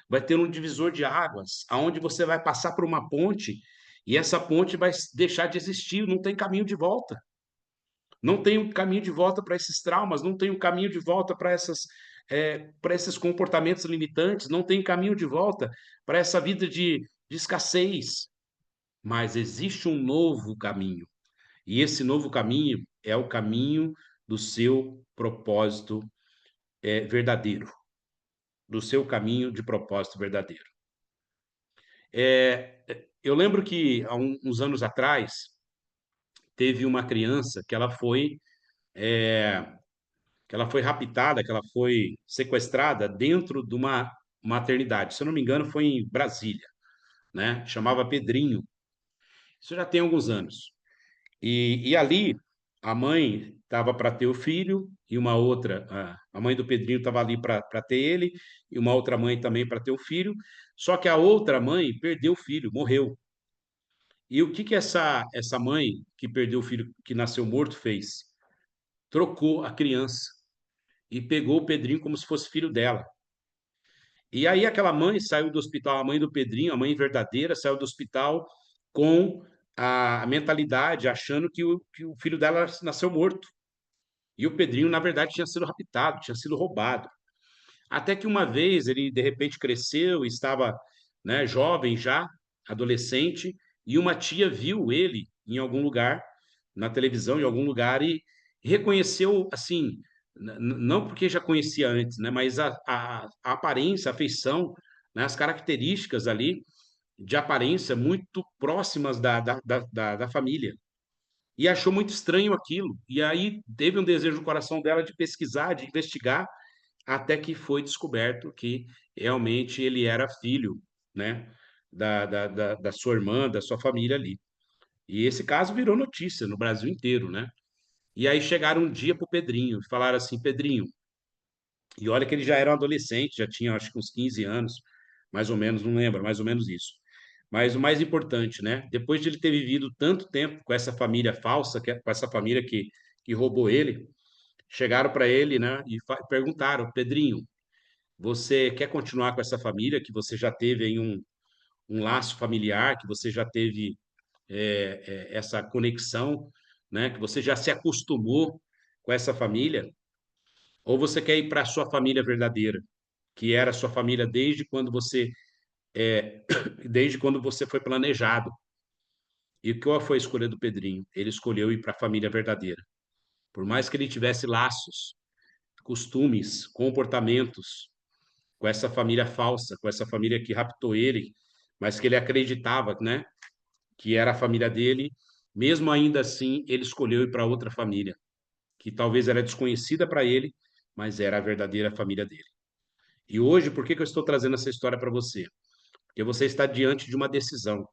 Vai ter um divisor de águas, aonde você vai passar por uma ponte e essa ponte vai deixar de existir, não tem caminho de volta. Não tem um caminho de volta para esses traumas, não tem um caminho de volta para esses comportamentos limitantes, não tem caminho de volta para essa vida de escassez. Mas existe um novo caminho. E esse novo caminho é o caminho do seu propósito verdadeiro, do seu caminho de propósito verdadeiro. Eu lembro que há uns anos atrás teve uma criança que ela foi raptada, que ela foi sequestrada dentro de uma maternidade. Se eu não me engano, foi em Brasília, né? Chamava Pedrinho. Isso já tem alguns anos. E ali a mãe estava para ter o filho e uma outra, a mãe do Pedrinho estava ali para ter ele e uma outra mãe também para ter o filho. Só que a outra mãe perdeu o filho, morreu. E o que que essa mãe que perdeu o filho, que nasceu morto, fez? Trocou a criança e pegou o Pedrinho como se fosse filho dela. E aí aquela mãe saiu do hospital, a mãe do Pedrinho, a mãe verdadeira, saiu do hospital com a mentalidade, achando que o filho dela nasceu morto. E o Pedrinho, na verdade, tinha sido raptado, tinha sido roubado. Até que uma vez ele, de repente, cresceu, estava, né, jovem já, adolescente, e uma tia viu ele em algum lugar, na televisão, em algum lugar, e reconheceu, assim, não porque já conhecia antes, né, mas a aparência, a feição, né, as características ali de aparência muito próximas da família. E achou muito estranho aquilo. E aí teve um desejo no coração dela de pesquisar, de investigar, até que foi descoberto que realmente ele era filho, né, da sua irmã, da sua família ali. E esse caso virou notícia no Brasil inteiro, né? E aí chegaram um dia para o Pedrinho e falaram assim: Pedrinho, e olha que ele já era um adolescente, já tinha acho que uns 15 anos, mais ou menos, não lembro, mais ou menos isso. Mas o mais importante, né? Depois de ele ter vivido tanto tempo com essa família falsa, com essa família que roubou ele, chegaram para ele, né? E perguntaram: Pedrinho, você quer continuar com essa família que você já teve aí um laço familiar, que você já teve essa conexão, né? Que você já se acostumou com essa família? Ou você quer ir para a sua família verdadeira, que era a sua família desde quando você foi planejado? E qual foi a escolha do Pedrinho? Ele escolheu ir para a família verdadeira. Por mais que ele tivesse laços, costumes, comportamentos com essa família falsa, com essa família que raptou ele, mas que ele acreditava, né, que era a família dele, mesmo ainda assim, ele escolheu ir para outra família, que talvez era desconhecida para ele, mas era a verdadeira família dele. E hoje, por que que eu estou trazendo essa história para você? Porque você está diante de uma decisão,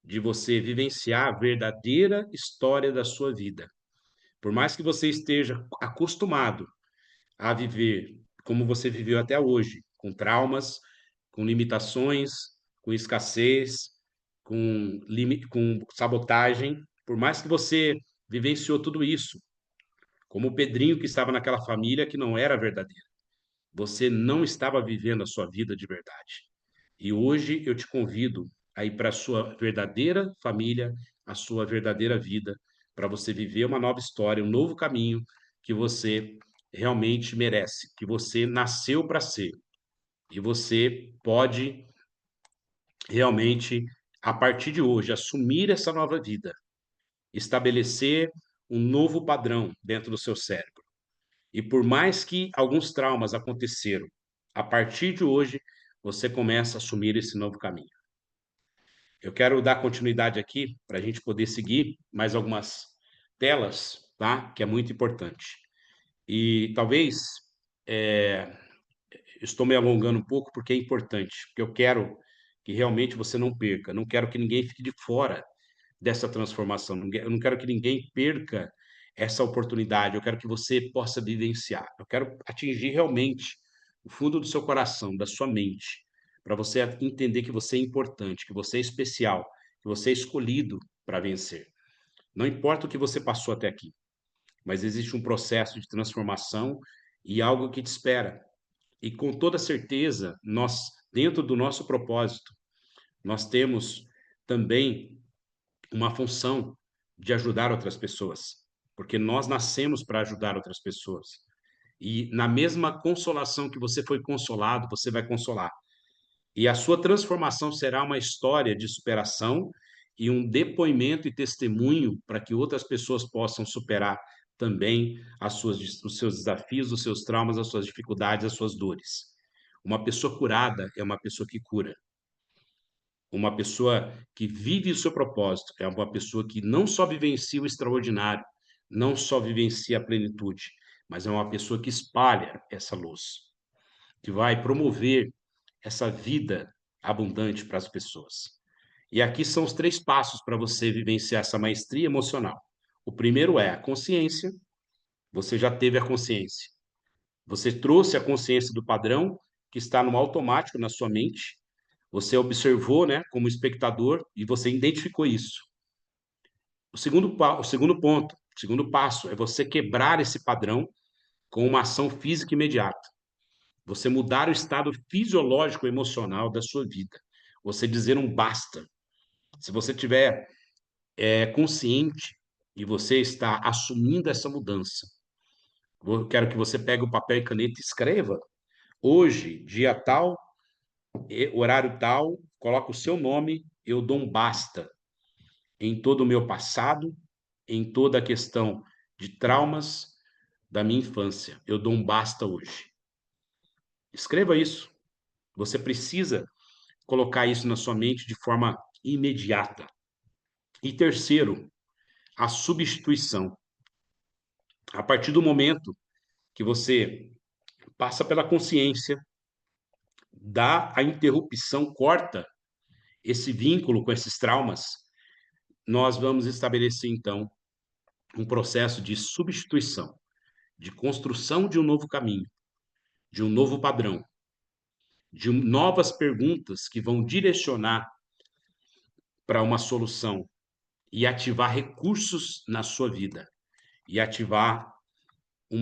de você vivenciar a verdadeira história da sua vida. Por mais que você esteja acostumado a viver como você viveu até hoje, com traumas, com limitações, com escassez, com sabotagem, por mais que você vivenciou tudo isso, como o Pedrinho que estava naquela família que não era verdadeira. Você não estava vivendo a sua vida de verdade. E hoje eu te convido a ir para a sua verdadeira família, a sua verdadeira vida, para você viver uma nova história, um novo caminho que você realmente merece, que você nasceu para ser. E você pode realmente, a partir de hoje, assumir essa nova vida, estabelecer um novo padrão dentro do seu cérebro. E por mais que alguns traumas aconteceram, a partir de hoje, você começa a assumir esse novo caminho. Eu quero dar continuidade aqui para a gente poder seguir mais algumas telas, tá? Que é muito importante. E talvez estou me alongando um pouco porque é importante, porque eu quero que realmente você não perca, não quero que ninguém fique de fora dessa transformação, eu não quero que ninguém perca essa oportunidade, eu quero que você possa vivenciar, eu quero atingir realmente o fundo do seu coração, da sua mente, para você entender que você é importante, que você é especial, que você é escolhido para vencer. Não importa o que você passou até aqui, mas existe um processo de transformação e algo que te espera. E com toda certeza, nós, dentro do nosso propósito, nós temos também uma função de ajudar outras pessoas, porque nós nascemos para ajudar outras pessoas. E na mesma consolação que você foi consolado, você vai consolar. E a sua transformação será uma história de superação e um depoimento e testemunho para que outras pessoas possam superar também os seus desafios, os seus traumas, as suas dificuldades, as suas dores. Uma pessoa curada é uma pessoa que cura. Uma pessoa que vive o seu propósito é uma pessoa que não só vivencia o extraordinário, não só vivencia a plenitude, mas é uma pessoa que espalha essa luz, que vai promover essa vida abundante para as pessoas. E aqui são os 3 passos para você vivenciar essa maestria emocional. O primeiro é a consciência. Você já teve a consciência. Você trouxe a consciência do padrão que está no automático na sua mente. Você observou, né, como espectador e você identificou isso. O segundo passo é você quebrar esse padrão com uma ação física imediata. Você mudar o estado fisiológico emocional da sua vida. Você dizer um basta. Se você tiver consciente e você está assumindo essa mudança, eu quero que você pegue o papel e caneta e escreva. Hoje, dia tal, horário tal, coloca o seu nome, eu dou um basta em todo o meu passado, em toda a questão de traumas da minha infância. Eu dou um basta hoje. Escreva isso. Você precisa colocar isso na sua mente de forma imediata. E terceiro, a substituição. A partir do momento que você passa pela consciência, dá a interrupção, corta esse vínculo com esses traumas, nós vamos estabelecer, então, um processo de substituição, de construção de um novo caminho, de um novo padrão, de novas perguntas que vão direcionar para uma solução e ativar recursos na sua vida e ativar um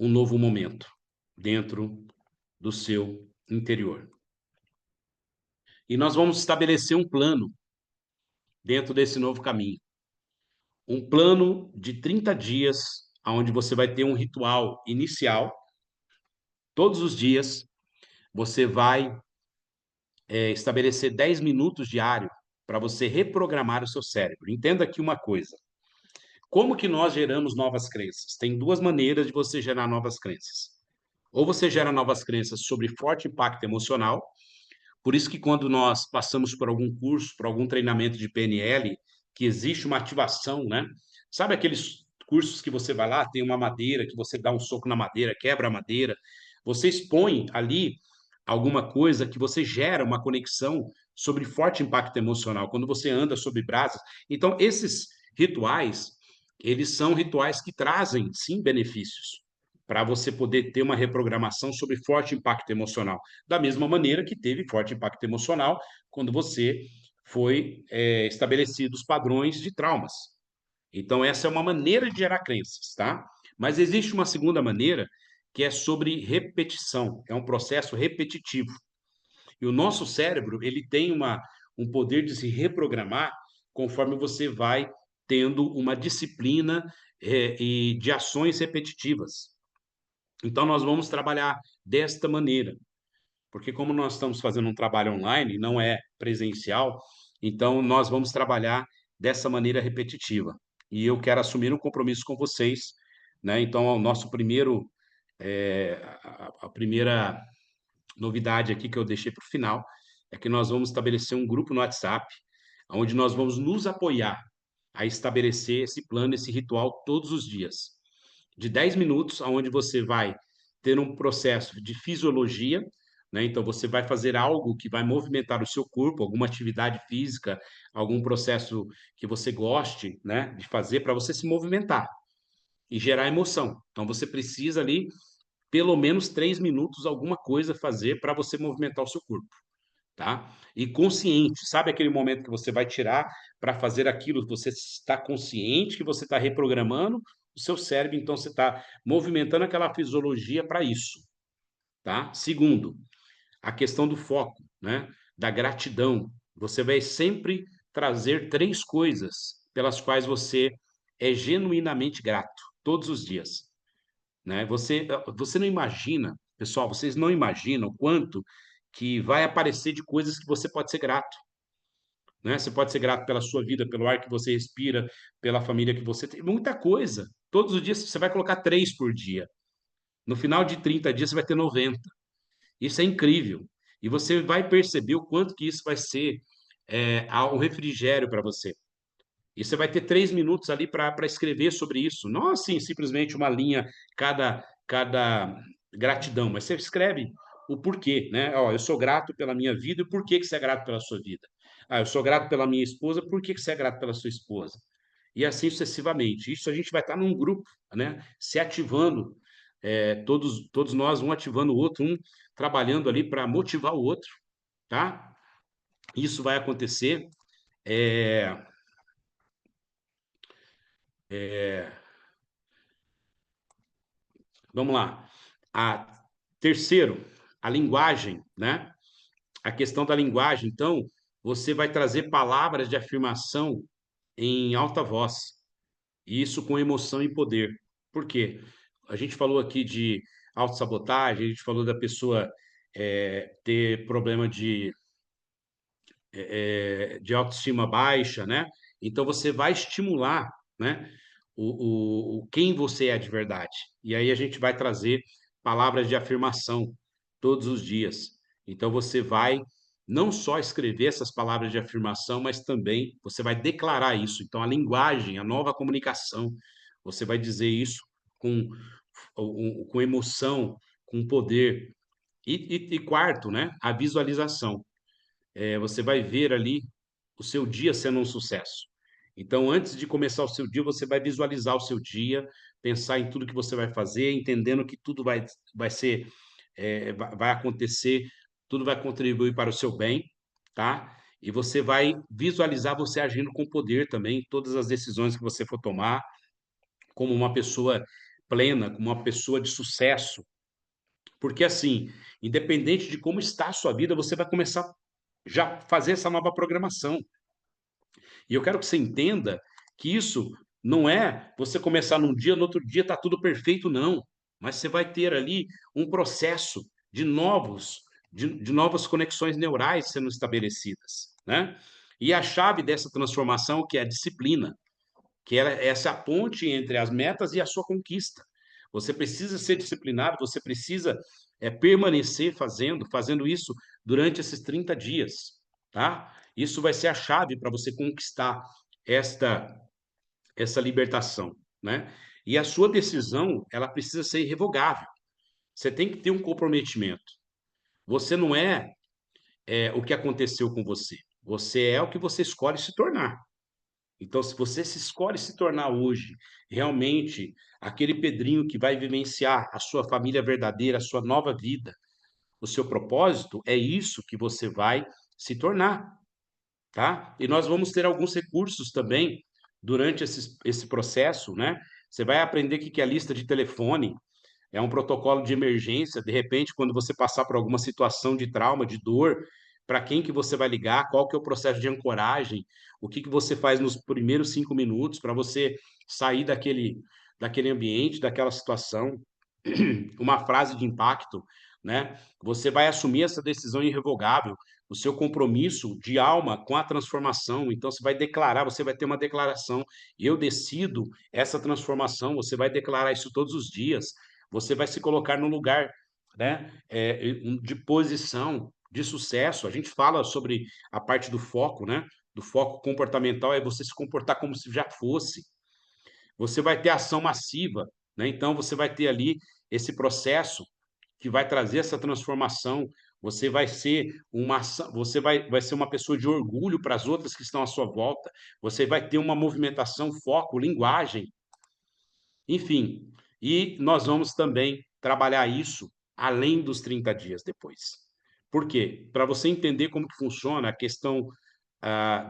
novo momento dentro do seu interior. E nós vamos estabelecer um plano dentro desse novo caminho. Um plano de 30 dias, onde você vai ter um ritual inicial. Todos os dias, você vai estabelecer 10 minutos diário para você reprogramar o seu cérebro. Entenda aqui uma coisa. Como que nós geramos novas crenças? Tem 2 maneiras de você gerar novas crenças. Ou você gera novas crenças sobre forte impacto emocional. Por isso que quando nós passamos por algum curso, por algum treinamento de PNL, que existe uma ativação, né? Sabe aqueles cursos que você vai lá, tem uma madeira, que você dá um soco na madeira, quebra a madeira, você expõe ali alguma coisa que você gera uma conexão sobre forte impacto emocional, quando você anda sobre brasas. Então, esses rituais, eles são rituais que trazem, sim, benefícios para você poder ter uma reprogramação sobre forte impacto emocional. Da mesma maneira que teve forte impacto emocional quando você foi estabelecido os padrões de traumas. Então, essa é uma maneira de gerar crenças, tá? Mas existe uma segunda maneira, que é sobre repetição, é um processo repetitivo. E o nosso cérebro, ele tem um poder de se reprogramar conforme você vai tendo uma disciplina e de ações repetitivas. Então, nós vamos trabalhar desta maneira, porque como nós estamos fazendo um trabalho online, não é presencial, então nós vamos trabalhar dessa maneira repetitiva. E eu quero assumir um compromisso com vocês, né? Então, o nosso primeiro, a primeira novidade aqui que eu deixei para o final é que nós vamos estabelecer um grupo no WhatsApp, onde nós vamos nos apoiar a estabelecer esse plano, esse ritual todos os dias. De 10 minutos, onde você vai ter um processo de fisiologia, né? Então, você vai fazer algo que vai movimentar o seu corpo, alguma atividade física, algum processo que você goste, né, de fazer para você se movimentar e gerar emoção. Então, você precisa ali pelo menos 3 minutos alguma coisa fazer para você movimentar o seu corpo, tá? E consciente, sabe aquele momento que você vai tirar para fazer aquilo, você está consciente que você está reprogramando o seu cérebro, então você está movimentando aquela fisiologia para isso, tá? Segundo, a questão do foco, né? Da gratidão. Você vai sempre trazer 3 coisas pelas quais você é genuinamente grato, todos os dias, né? Você não imagina, pessoal, vocês não imaginam o quanto que vai aparecer de coisas que você pode ser grato, né? Você pode ser grato pela sua vida, pelo ar que você respira, pela família que você tem, muita coisa. Todos os dias você vai colocar 3 por dia. No final de 30 dias você vai ter 90. Isso é incrível. E você vai perceber o quanto que isso vai ser um refrigério para você. E você vai ter 3 minutos ali para escrever sobre isso. Não assim, simplesmente uma linha, cada gratidão, mas você escreve o porquê, né? Ó, eu sou grato pela minha vida, e por que que você é grato pela sua vida? Ah, eu sou grato pela minha esposa, por que que você é grato pela sua esposa? E assim sucessivamente. Isso a gente vai estar num grupo, né? Se ativando, todos nós, um ativando o outro, um trabalhando ali para motivar o outro, tá? Isso vai acontecer. É, Vamos lá. Terceiro, a linguagem, né? A questão da linguagem. Então, você vai trazer palavras de afirmação em alta voz. E isso com emoção e poder. Por quê? A gente falou aqui de autossabotagem, a gente falou da pessoa ter problema de autoestima baixa, né? Então você vai estimular, né? Quem você é de verdade. E aí a gente vai trazer palavras de afirmação todos os dias. Então você vai não só escrever essas palavras de afirmação, mas também você vai declarar isso. Então a linguagem, a nova comunicação, você vai dizer isso com, com emoção, com poder. E quarto, né? A visualização. Você vai ver ali o seu dia sendo um sucesso. Então, antes de começar o seu dia, você vai visualizar o seu dia, pensar em tudo que você vai fazer, entendendo que tudo vai ser, vai acontecer, tudo vai contribuir para o seu bem, tá? E você vai visualizar você agindo com poder também, todas as decisões que você for tomar, como uma pessoa plena, como uma pessoa de sucesso. Porque assim, independente de como está a sua vida, você vai começar já fazer essa nova programação. E eu quero que você entenda que isso não é você começar num dia, no outro dia está tudo perfeito, não. Mas você vai ter ali um processo de novas conexões neurais sendo estabelecidas, né? E a chave dessa transformação que é a disciplina, que é essa ponte entre as metas e a sua conquista. Você precisa ser disciplinado, você precisa permanecer fazendo isso durante esses 30 dias, tá? Isso vai ser a chave para você conquistar essa libertação, né? E a sua decisão, ela precisa ser irrevogável. Você tem que ter um comprometimento. Você não é o que aconteceu com você. Você é o que você escolhe se tornar. Então, se você se escolhe se tornar hoje realmente aquele Pedrinho que vai vivenciar a sua família verdadeira, a sua nova vida, o seu propósito, é isso que você vai se tornar, tá? E nós vamos ter alguns recursos também durante esse processo, né? Você vai aprender o que é a lista de telefone, é um protocolo de emergência, de repente, quando você passar por alguma situação de trauma, de dor, para quem que você vai ligar, qual que é o processo de ancoragem, o que que você faz nos primeiros 5 minutos para você sair daquele ambiente, daquela situação, uma frase de impacto, né? Você vai assumir essa decisão irrevogável, o seu compromisso de alma com a transformação. Então, você vai declarar, você vai ter uma declaração. Eu decido essa transformação. Você vai declarar isso todos os dias. Você vai se colocar no lugar, né? De posição, de sucesso. A gente fala sobre a parte do foco, né? Do foco comportamental é você se comportar como se já fosse. Você vai ter ação massiva, né? Então, você vai ter ali esse processo que vai trazer essa transformação. Você vai ser vai ser uma pessoa de orgulho para as outras que estão à sua volta. Você vai ter uma movimentação, foco, linguagem, enfim. E nós vamos também trabalhar isso além dos 30 dias depois. Por quê? Para você entender como que funciona a questão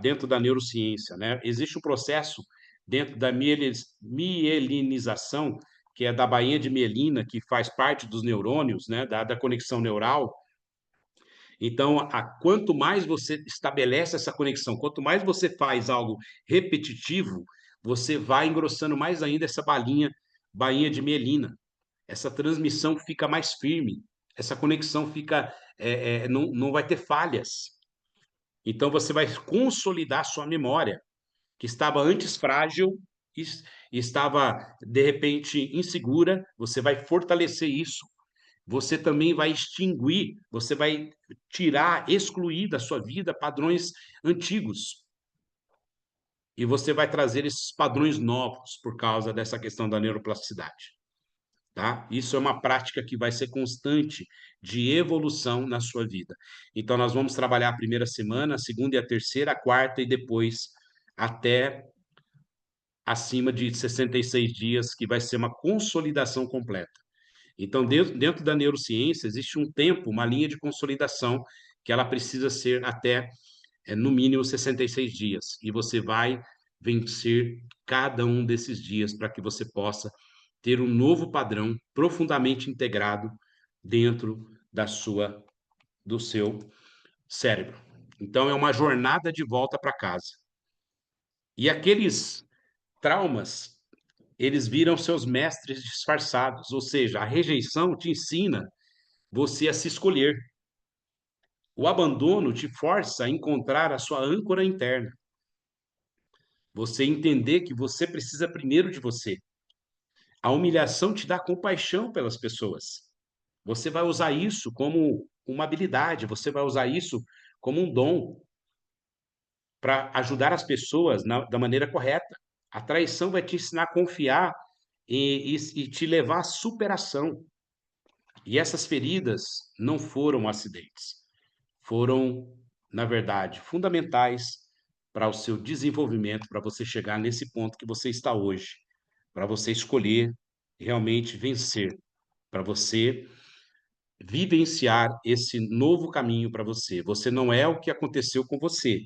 dentro da neurociência, né? Existe um processo dentro da mielinização, que é da bainha de mielina, que faz parte dos neurônios, né? Da conexão neural. Então, quanto mais você estabelece essa conexão, quanto mais você faz algo repetitivo, você vai engrossando mais ainda essa bainha de mielina. Essa transmissão fica mais firme, essa conexão fica, não vai ter falhas. Então, você vai consolidar sua memória, que estava antes frágil e estava, de repente, insegura. Você vai fortalecer isso. Você também vai extinguir, você vai tirar, excluir da sua vida padrões antigos. E você vai trazer esses padrões novos por causa dessa questão da neuroplasticidade. Tá? Isso é uma prática que vai ser constante de evolução na sua vida. Então, nós vamos trabalhar a primeira semana, a segunda e a terceira, a quarta e depois até acima de 66 dias, que vai ser uma consolidação completa. Então, dentro da neurociência, existe um tempo, uma linha de consolidação que ela precisa ser até, no mínimo, 66 dias. E você vai vencer cada um desses dias para que você possa ter um novo padrão profundamente integrado dentro do seu cérebro. Então, é uma jornada de volta para casa. E aqueles traumas, eles viram seus mestres disfarçados, ou seja, a rejeição te ensina você a se escolher. O abandono te força a encontrar a sua âncora interna. Você entender que você precisa primeiro de você. A humilhação te dá compaixão pelas pessoas. Você vai usar isso como uma habilidade, você vai usar isso como um dom para ajudar as pessoas da maneira correta. A traição vai te ensinar a confiar e te levar à superação. E essas feridas não foram acidentes, foram, na verdade, fundamentais para o seu desenvolvimento, para você chegar nesse ponto que você está hoje, para você escolher realmente vencer, para você vivenciar esse novo caminho para você. Você não é o que aconteceu com você,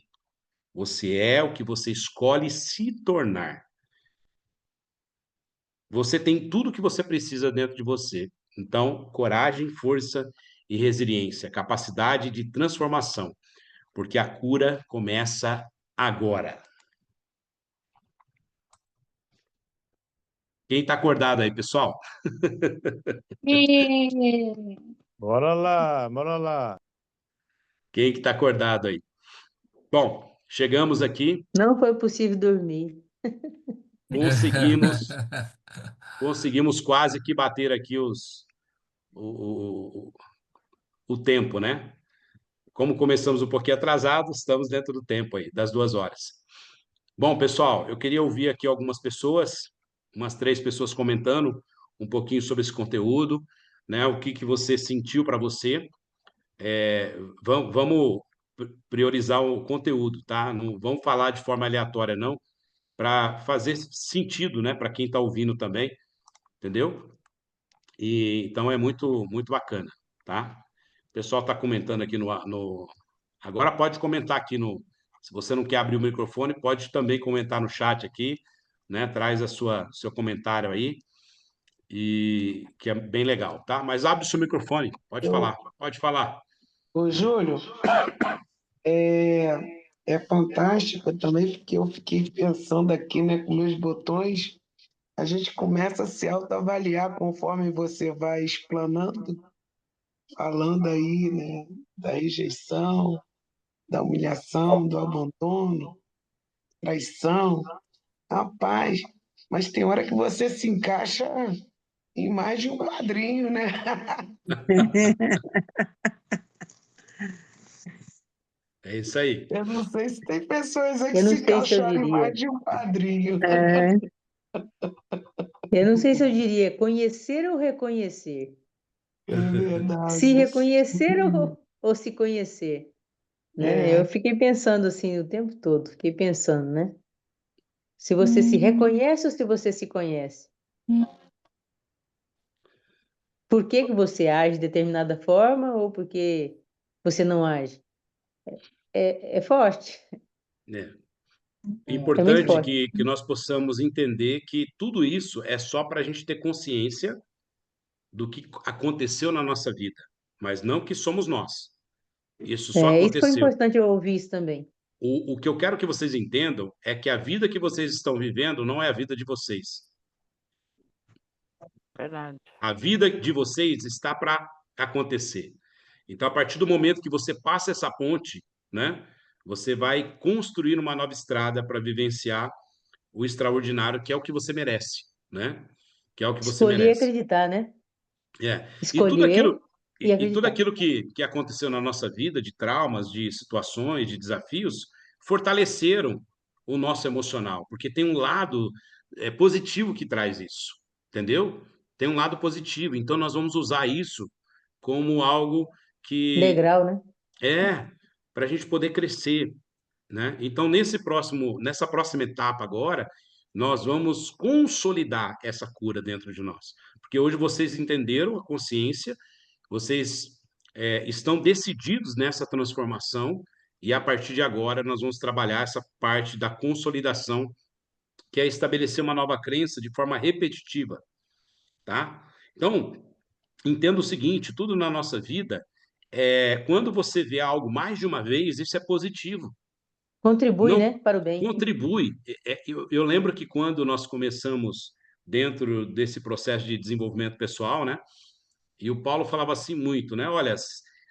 você é o que você escolhe se tornar. Você tem tudo que você precisa dentro de você. Então, coragem, força e resiliência, capacidade de transformação, porque a cura começa agora. Quem está acordado aí, pessoal? Bora lá, bora lá. Quem que está acordado aí? Bom, chegamos aqui. Não foi possível dormir. Conseguimos quase que bater aqui o tempo, né? Como começamos um pouquinho atrasados, estamos dentro do tempo aí, das 2 horas. Bom, pessoal, eu queria ouvir aqui algumas pessoas, umas 3 pessoas comentando um pouquinho sobre esse conteúdo, né? O que você sentiu para você. Vamos priorizar o conteúdo, tá? Não vamos falar de forma aleatória, não, para fazer sentido, né? Para quem está ouvindo também, entendeu? E então é muito, muito bacana, tá? O pessoal está comentando aqui Agora pode comentar aqui Se você não quer abrir o microfone, pode também comentar no chat aqui, né? Traz seu comentário aí, e que é bem legal, tá? Mas abre o seu microfone, pode falar, pode falar. Ô, Júlio, é, é fantástico também, porque eu fiquei pensando aqui, né, com meus botões, a gente começa a se autoavaliar conforme você vai explanando, falando aí, né, da rejeição, da humilhação, do abandono, traição. Rapaz, mas tem hora que você se encaixa em mais de um quadrinho, né? É isso aí. Eu não sei se tem pessoas aí que Eu não se sei se eu encaixaram em diria. mais de um quadrinho. É, eu não sei se eu diria conhecer ou reconhecer. É verdade. Se reconhecer ou se conhecer, né? É. Eu fiquei pensando assim o tempo todo, fiquei pensando, né? Se você se reconhece ou se você se conhece? Por que que você age de determinada forma ou porque você não age? É forte, É. é muito Importante forte. que nós possamos entender que tudo isso é só para a gente ter consciência do que aconteceu na nossa vida, mas não que somos nós. Isso só Isso foi aconteceu. importante eu ouvir isso também. O que eu quero que vocês entendam é que a vida que vocês estão vivendo não é a vida de vocês. Verdade. A vida de vocês está para acontecer. Então, a partir do momento que você passa essa ponte, né, você vai construir uma nova estrada para vivenciar o extraordinário, que é o que você merece, né? Que é o que você Escolher merece. acreditar, né? É. Escolher e E tudo acreditar. aquilo que aconteceu na nossa vida, de traumas, de situações, de desafios, fortaleceram o nosso emocional, porque tem um lado positivo que traz isso, entendeu? Tem um lado positivo, então nós vamos usar isso como algo que Degrau, né? é para a gente poder crescer, né? Então, nessa próxima etapa agora, nós vamos consolidar essa cura dentro de nós. Porque hoje vocês entenderam a consciência, vocês estão decididos nessa transformação, e a partir de agora nós vamos trabalhar essa parte da consolidação, que é estabelecer uma nova crença de forma repetitiva, tá? Então, entenda o seguinte, tudo na nossa vida, quando você vê algo mais de uma vez, isso é positivo. Contribui, Não né, para o bem. contribui. Eu lembro que quando nós começamos dentro desse processo de desenvolvimento pessoal, né? E o Paulo falava assim muito, né? Olha,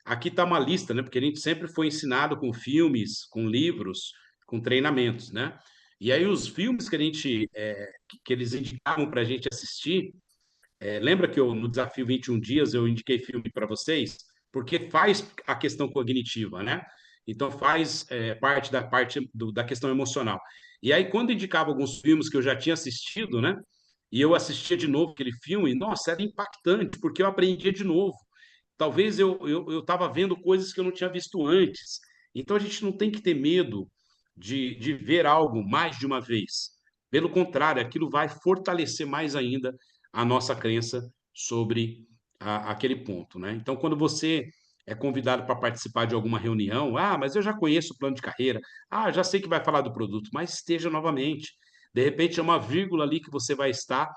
aqui está uma lista, né? Porque a gente sempre foi ensinado com filmes, com livros, com treinamentos, né? E aí os filmes que a gente, que eles indicavam para a gente assistir, lembra que no Desafio 21 Dias eu indiquei filme para vocês? Porque faz a questão cognitiva, né? Então faz parte da questão emocional. E aí, quando indicava alguns filmes que eu já tinha assistido, né? E eu assistia de novo aquele filme, nossa, era impactante, porque eu aprendia de novo. Talvez eu estava vendo coisas que eu não tinha visto antes. Então a gente não tem que ter medo de ver algo mais de uma vez. Pelo contrário, aquilo vai fortalecer mais ainda a nossa crença sobre aquele ponto, né? Então, quando você é convidado para participar de alguma reunião, mas eu já conheço o plano de carreira, já sei que vai falar do produto, mas esteja novamente. De repente, é uma vírgula ali que você vai estar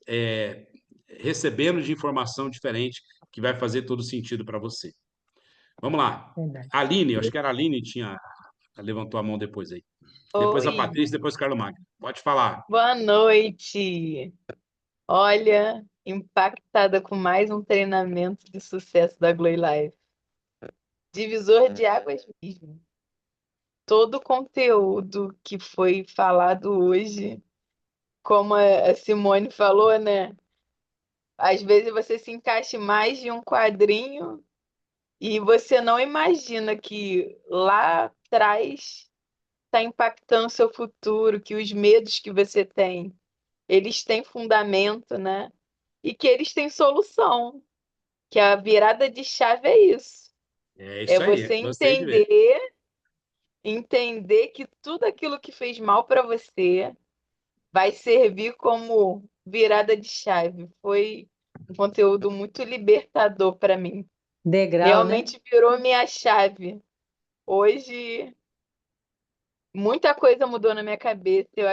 é, recebendo de informação diferente que vai fazer todo sentido para você. Vamos lá. Verdade. Aline, acho que era a Aline levantou a mão depois aí. Depois a Oi, Patrícia, depois o Carlos Magno. Pode falar. boa noite. Olha, impactada com mais um treinamento de sucesso da Glow Life. Divisor de águas mesmo. Todo o conteúdo que foi falado hoje, como a Simone falou, né? Às vezes você se encaixa em mais de um quadrinho e você não imagina que lá atrás está impactando seu futuro, que os medos que você tem, eles têm fundamento, né? E que eles têm solução, que a virada de chave é isso. É É isso aí, você gostei de ver. entender que tudo aquilo que fez mal para você vai servir como virada de chave. Foi um conteúdo muito libertador para mim. Degrau, né? Realmente virou minha chave. Hoje Muita coisa mudou na minha cabeça. Eu